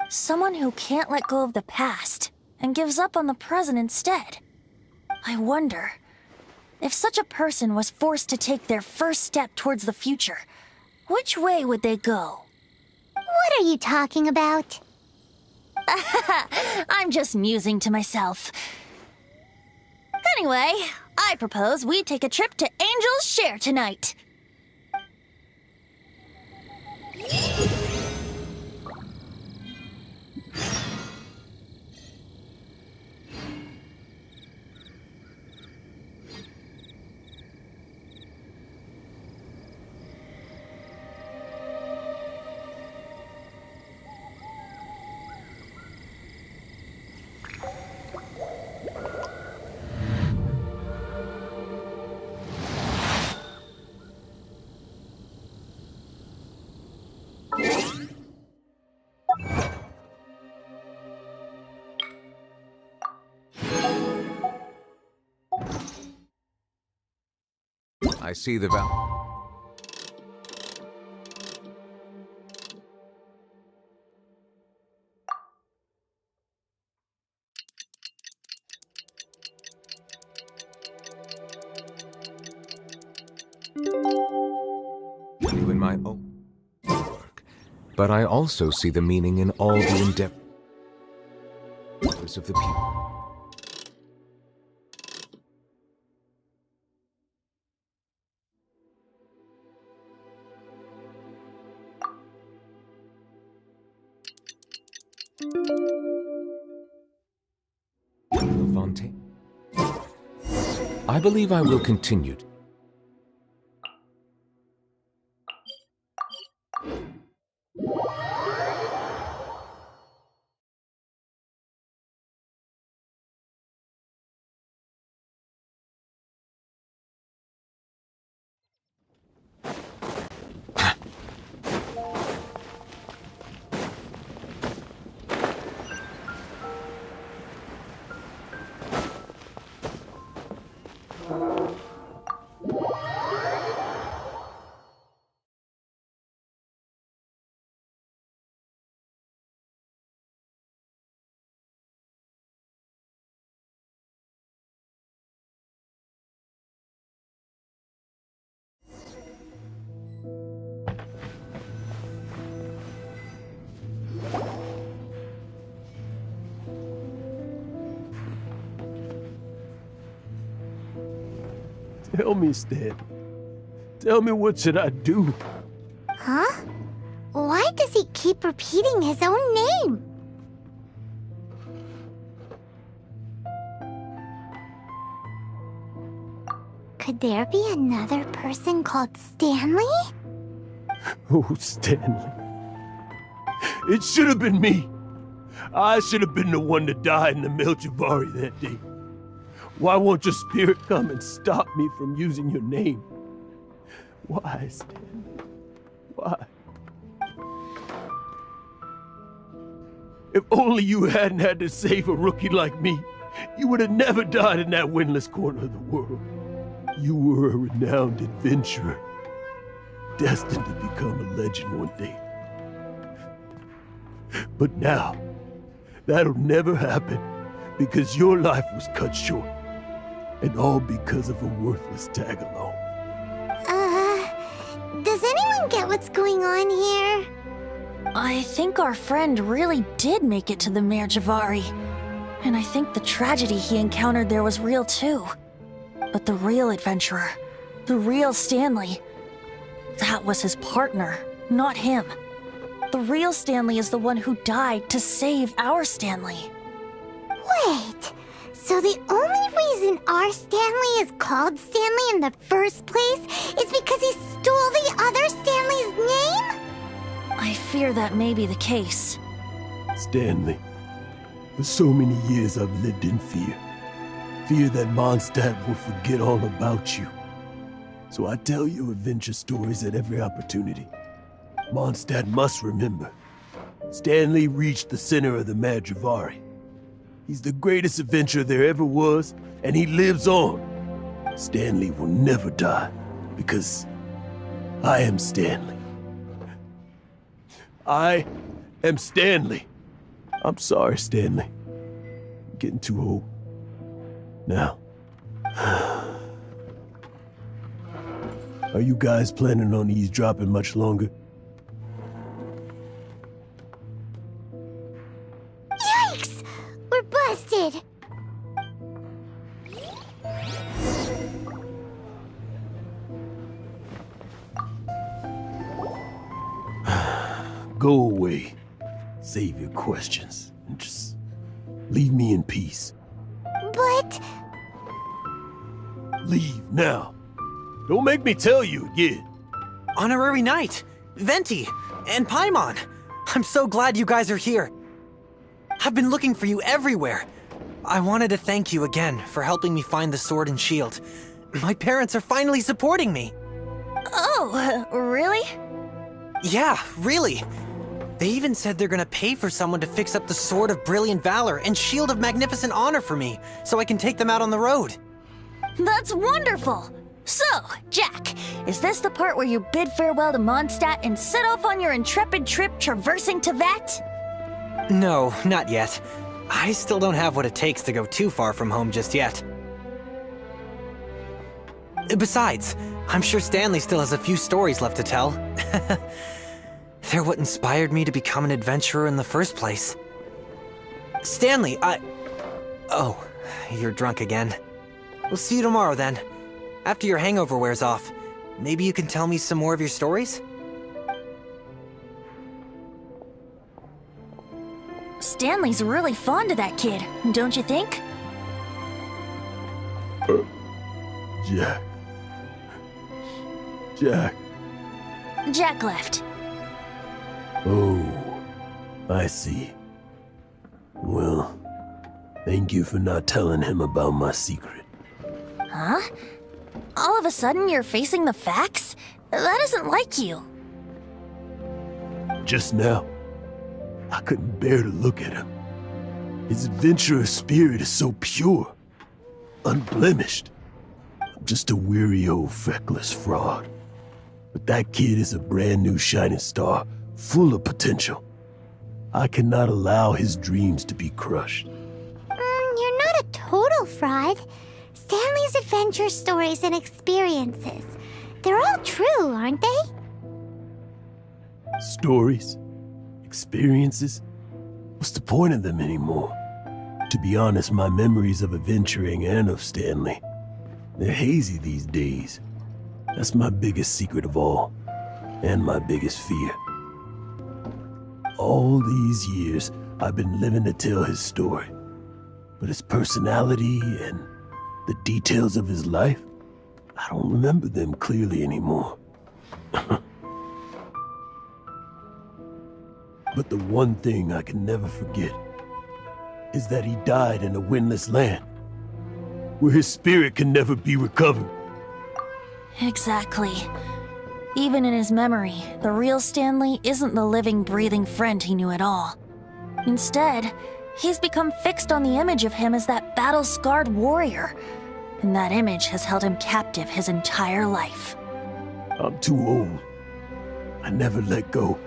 Someone who can't let go of the past and gives up on the present instead. I wonder, if such a person was forced to take their first step towards the future, which way would they go? What are you talking about? I'm just musing to myself. Anyway, I propose we take a trip to Angel's Share tonight. I see the val. You in my own work, but I also see the meaning in all the endeavors of the people. Fontaine. I believe I will continue. Tell me, Stan. Tell me, what should I do? Huh? Why does he keep repeating his own name? Could there be another person called Stanley? Oh, Stanley. It should have been me. I should have been the one to die in the Melchivari that day. Why won't your spirit come and stop me from using your name? Why, Stanley? Why? If only you hadn't had to save a rookie like me, you would have never died in that windless corner of the world. You were a renowned adventurer, destined to become a legend one day. But now, that'll never happen because your life was cut short, and all because of a worthless tag-along. Does anyone get what's going on here? I think our friend really did make it to the Merjavari. And I think the tragedy he encountered there was real too. But the real adventurer, the real Stanley, that was his partner, not him. The real Stanley is the one who died to save our Stanley. Wait, so the only reason our Stanley is called Stanley in the first place is because he stole the other Stanley's name? I fear that may be the case. Stanley, for so many years I've lived in fear. Fear that Mondstadt will forget all about you. So I tell you adventure stories at every opportunity. Mondstadt must remember. Stanley reached the center of the Madrivari. He's the greatest adventurer there ever was, and he lives on. Stanley will never die, because I am Stanley. I am Stanley. I'm sorry, Stanley. I'm getting too old. Now. Are you guys planning on eavesdropping much longer? Yikes! We're busted! Go away. Save your questions. And just leave me in peace. But... Leave now. Don't make me tell you again. Honorary Knight, Venti, and Paimon. I'm so glad you guys are here. I've been looking for you everywhere. I wanted to thank you again for helping me find the sword and shield. My parents are finally supporting me. Oh, really? Yeah, really. They even said they're gonna pay for someone to fix up the Sword of Brilliant Valor and Shield of Magnificent Honor for me, so I can take them out on the road. That's wonderful! So, Jack, is this the part where you bid farewell to Mondstadt and set off on your intrepid trip traversing Teyvat? No, not yet. I still don't have what it takes to go too far from home just yet. Besides, I'm sure Stanley still has a few stories left to tell. They're what inspired me to become an adventurer in the first place. Stanley, Oh, you're drunk again. We'll see you tomorrow then. After your hangover wears off, maybe you can tell me some more of your stories? Stanley's really fond of that kid, don't you think? Jack. Jack. Jack left. Oh, I see. Well, thank you for not telling him about my secret. Huh? All of a sudden you're facing the facts? That isn't like you. Just now, I couldn't bear to look at him. His adventurous spirit is so pure, unblemished. I'm just a weary old feckless fraud. But that kid is a brand new shining star, full of potential. I cannot allow his dreams to be crushed. You're not a total fraud. Stanley's adventure stories and experiences, they're all true, aren't they? Stories? Experiences? What's the point of them anymore? To be honest, my memories of adventuring and of Stanley, they're hazy these days. That's my biggest secret of all, and my biggest fear. All these years, I've been living to tell his story. But his personality and the details of his life, I don't remember them clearly anymore. But the one thing I can never forget is that he died in a windless land, where his spirit can never be recovered. Exactly. Even in his memory, the real Stanley isn't the living, breathing friend he knew at all. Instead, he's become fixed on the image of him as that battle-scarred warrior, and that image has held him captive his entire life. I'm too old. I never let go.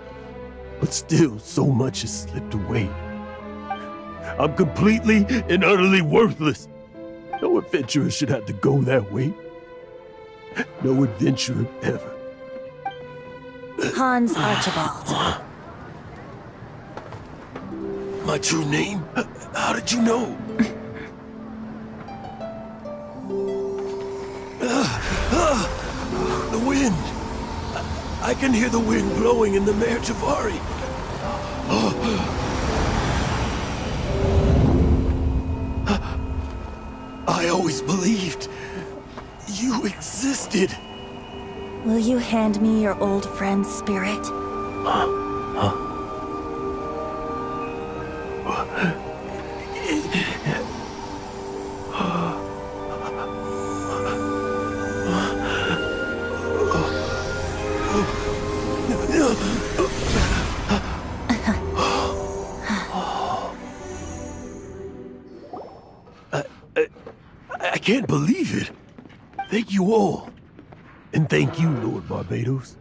But still, so much has slipped away. I'm completely and utterly worthless. No adventurer should have to go that way. No adventurer ever. Hans Archibald. My true name? How did you know? The wind. I can hear the wind blowing in the Mare Javari. I always believed you existed. Will you hand me your old friend's spirit? I can't believe it. Thank you all. And thank you, Lord Barbados.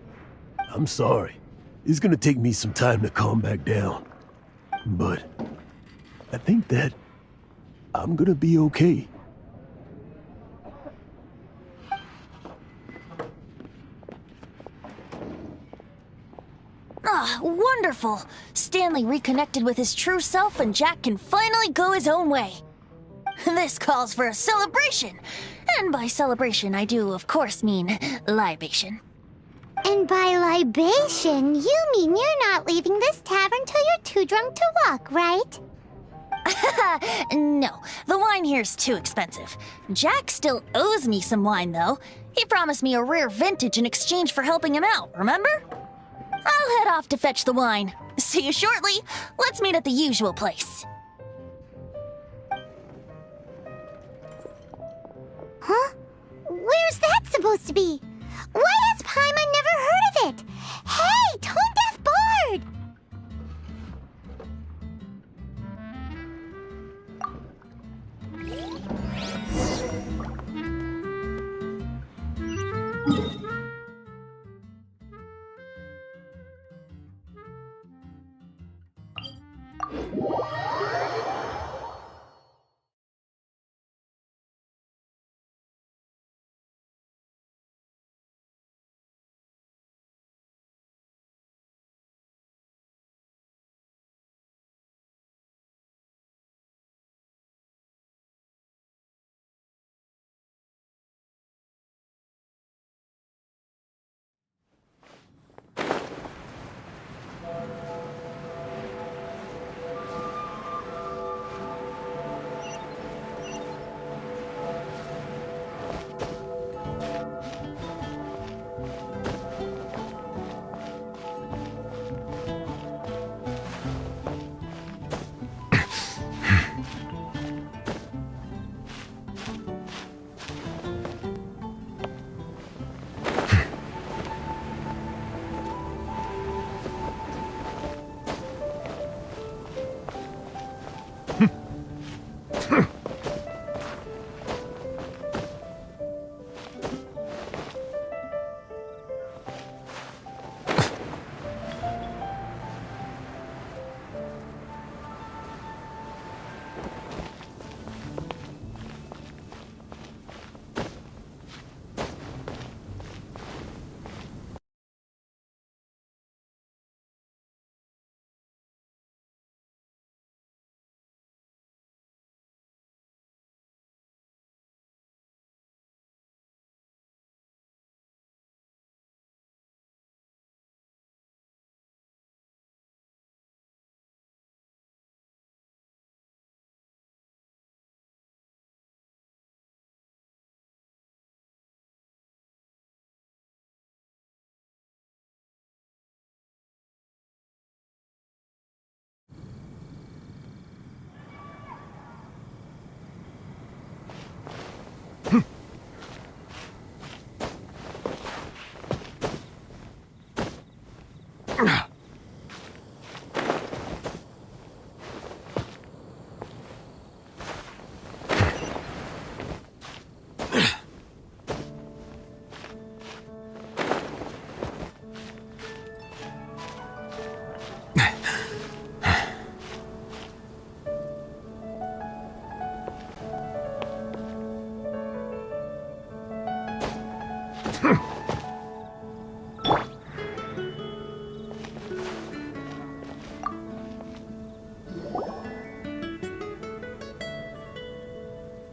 I'm sorry. It's gonna take me some time to calm back down. But I think that I'm gonna be okay. Ah, wonderful! Stanley reconnected with his true self and Jack can finally go his own way. This calls for a celebration. And by celebration, I do, of course, mean libation. And by libation, you mean you're not leaving this tavern till you're too drunk to walk, right? No, the wine here's too expensive. Jack still owes me some wine, though. He promised me a rare vintage in exchange for helping him out, remember? I'll head off to fetch the wine. See you shortly. Let's meet at the usual place. Huh? Where's that supposed to be? Why has Paimon never heard of it? Hey, Tone Deaf Bard!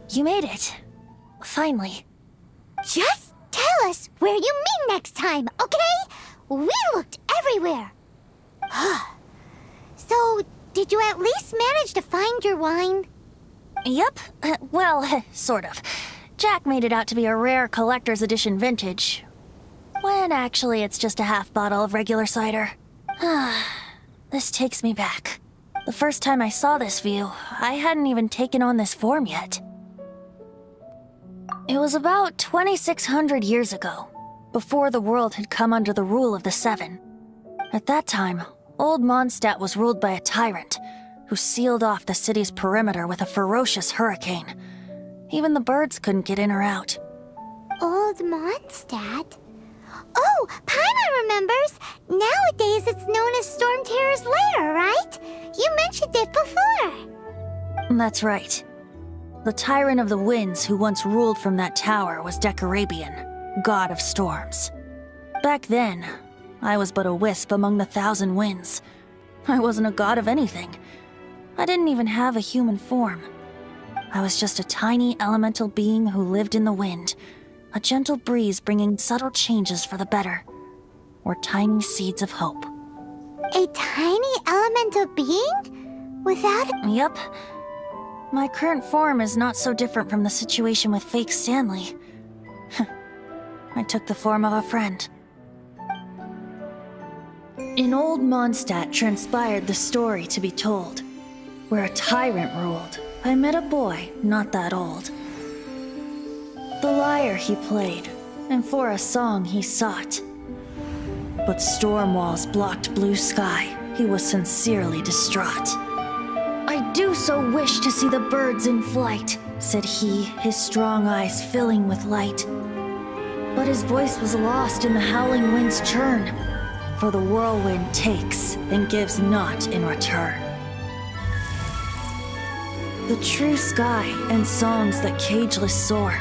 You made it. Finally. Just tell us where you meet next time, okay? We looked everywhere. So, did you at least manage to find your wine? Yep. Well, sort of. Jack made it out to be a rare collector's edition vintage, when actually it's just a half bottle of regular cider. This takes me back. The first time I saw this view, I hadn't even taken on this form yet. It was about 2,600 years ago, before the world had come under the rule of the Seven. At that time, old Mondstadt was ruled by a tyrant, who sealed off the city's perimeter with a ferocious hurricane. Even the birds couldn't get in or out. Old Mondstadt? Oh, Paimon remembers! Nowadays it's known as Storm Terror's lair, right? You mentioned it before. That's right. The Tyrant of the Winds who once ruled from that tower was Decarabian, god of storms. Back then, I was but a wisp among the 1,000 winds. I wasn't a god of anything. I didn't even have a human form. I was just a tiny elemental being who lived in the wind, a gentle breeze bringing subtle changes for the better, or tiny seeds of hope. A tiny elemental being? Without a— Yep. My current form is not so different from the situation with fake Stanley. I took the form of a friend. In old Mondstadt transpired the story to be told. Where a tyrant ruled, I met a boy not that old. The lyre he played, and for a song he sought. But storm walls blocked blue sky, he was sincerely distraught. I do so wish to see the birds in flight, said he, his strong eyes filling with light. But his voice was lost in the howling wind's churn, for the whirlwind takes and gives not in return. The true sky and songs that cageless soar,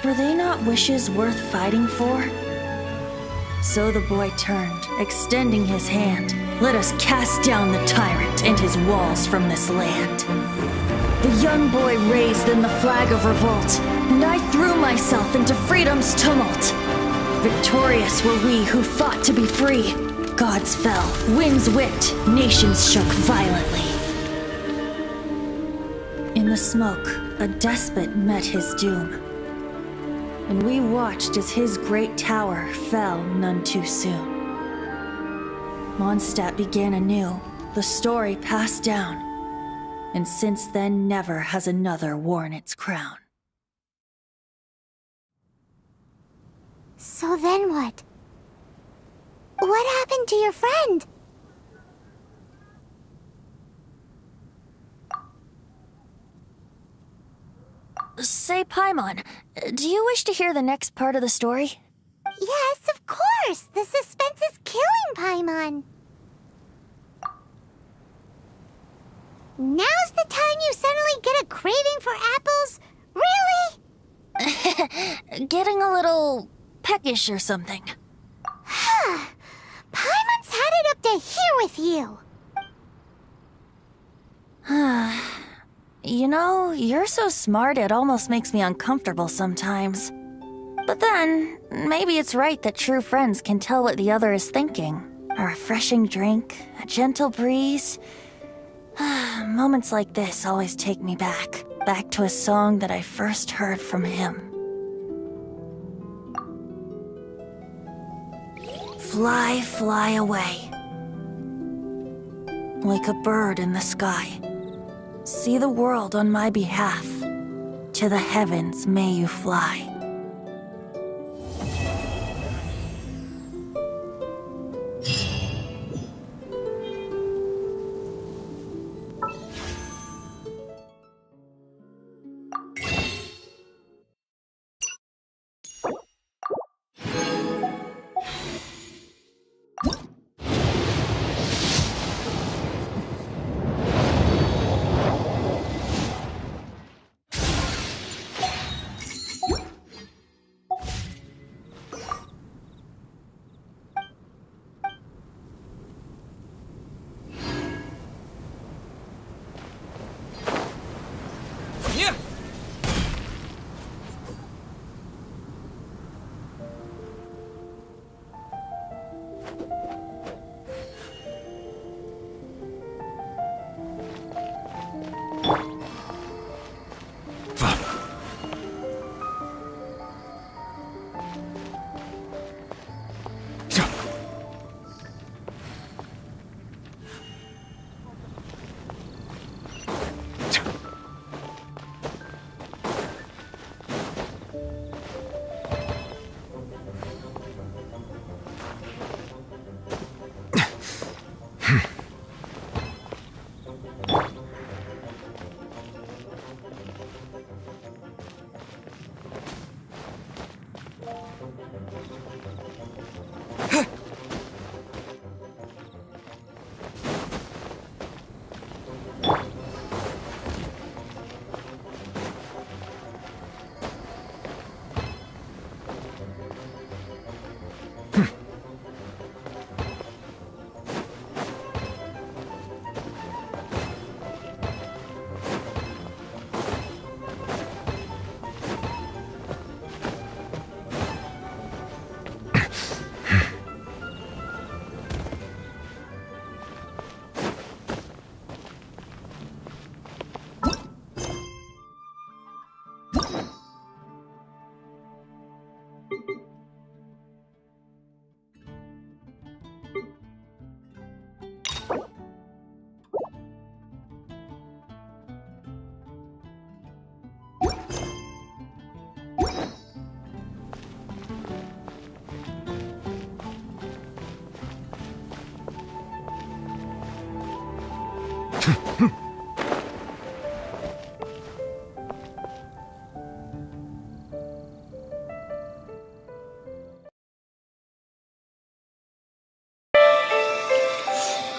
were they not wishes worth fighting for? So the boy turned, extending his hand. Let us cast down the tyrant and his walls from this land. The young boy raised then the flag of revolt, and I threw myself into freedom's tumult. Victorious were we who fought to be free. Gods fell, winds whipped, nations shook violently. In the smoke, a despot met his doom, and we watched as his great tower fell none too soon. Mondstadt began anew, the story passed down, and since then never has another worn its crown. So then what? What happened to your friend? Say, Paimon, do you wish to hear the next part of the story? Yes, of course! The suspense is killing, Paimon! Now's the time you suddenly get a craving for apples? Really? Getting a little peckish or something. Paimon's had it up to here with you! You know, you're so smart it almost makes me uncomfortable sometimes. But then, maybe it's right that true friends can tell what the other is thinking. A refreshing drink, a gentle breeze. Moments like this always take me back to a song that I first heard from him. Fly, fly away. Like a bird in the sky. See the world on my behalf. To the heavens may you fly.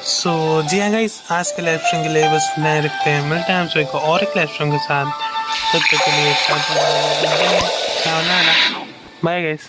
सो जी हाँ guys, आज के live stream के लिए बस नए रखते हैं। मिलते हैं हमसे एक और एक लाइव स्ट्रीम के साथ। तब तक के लिए बाय गाइस।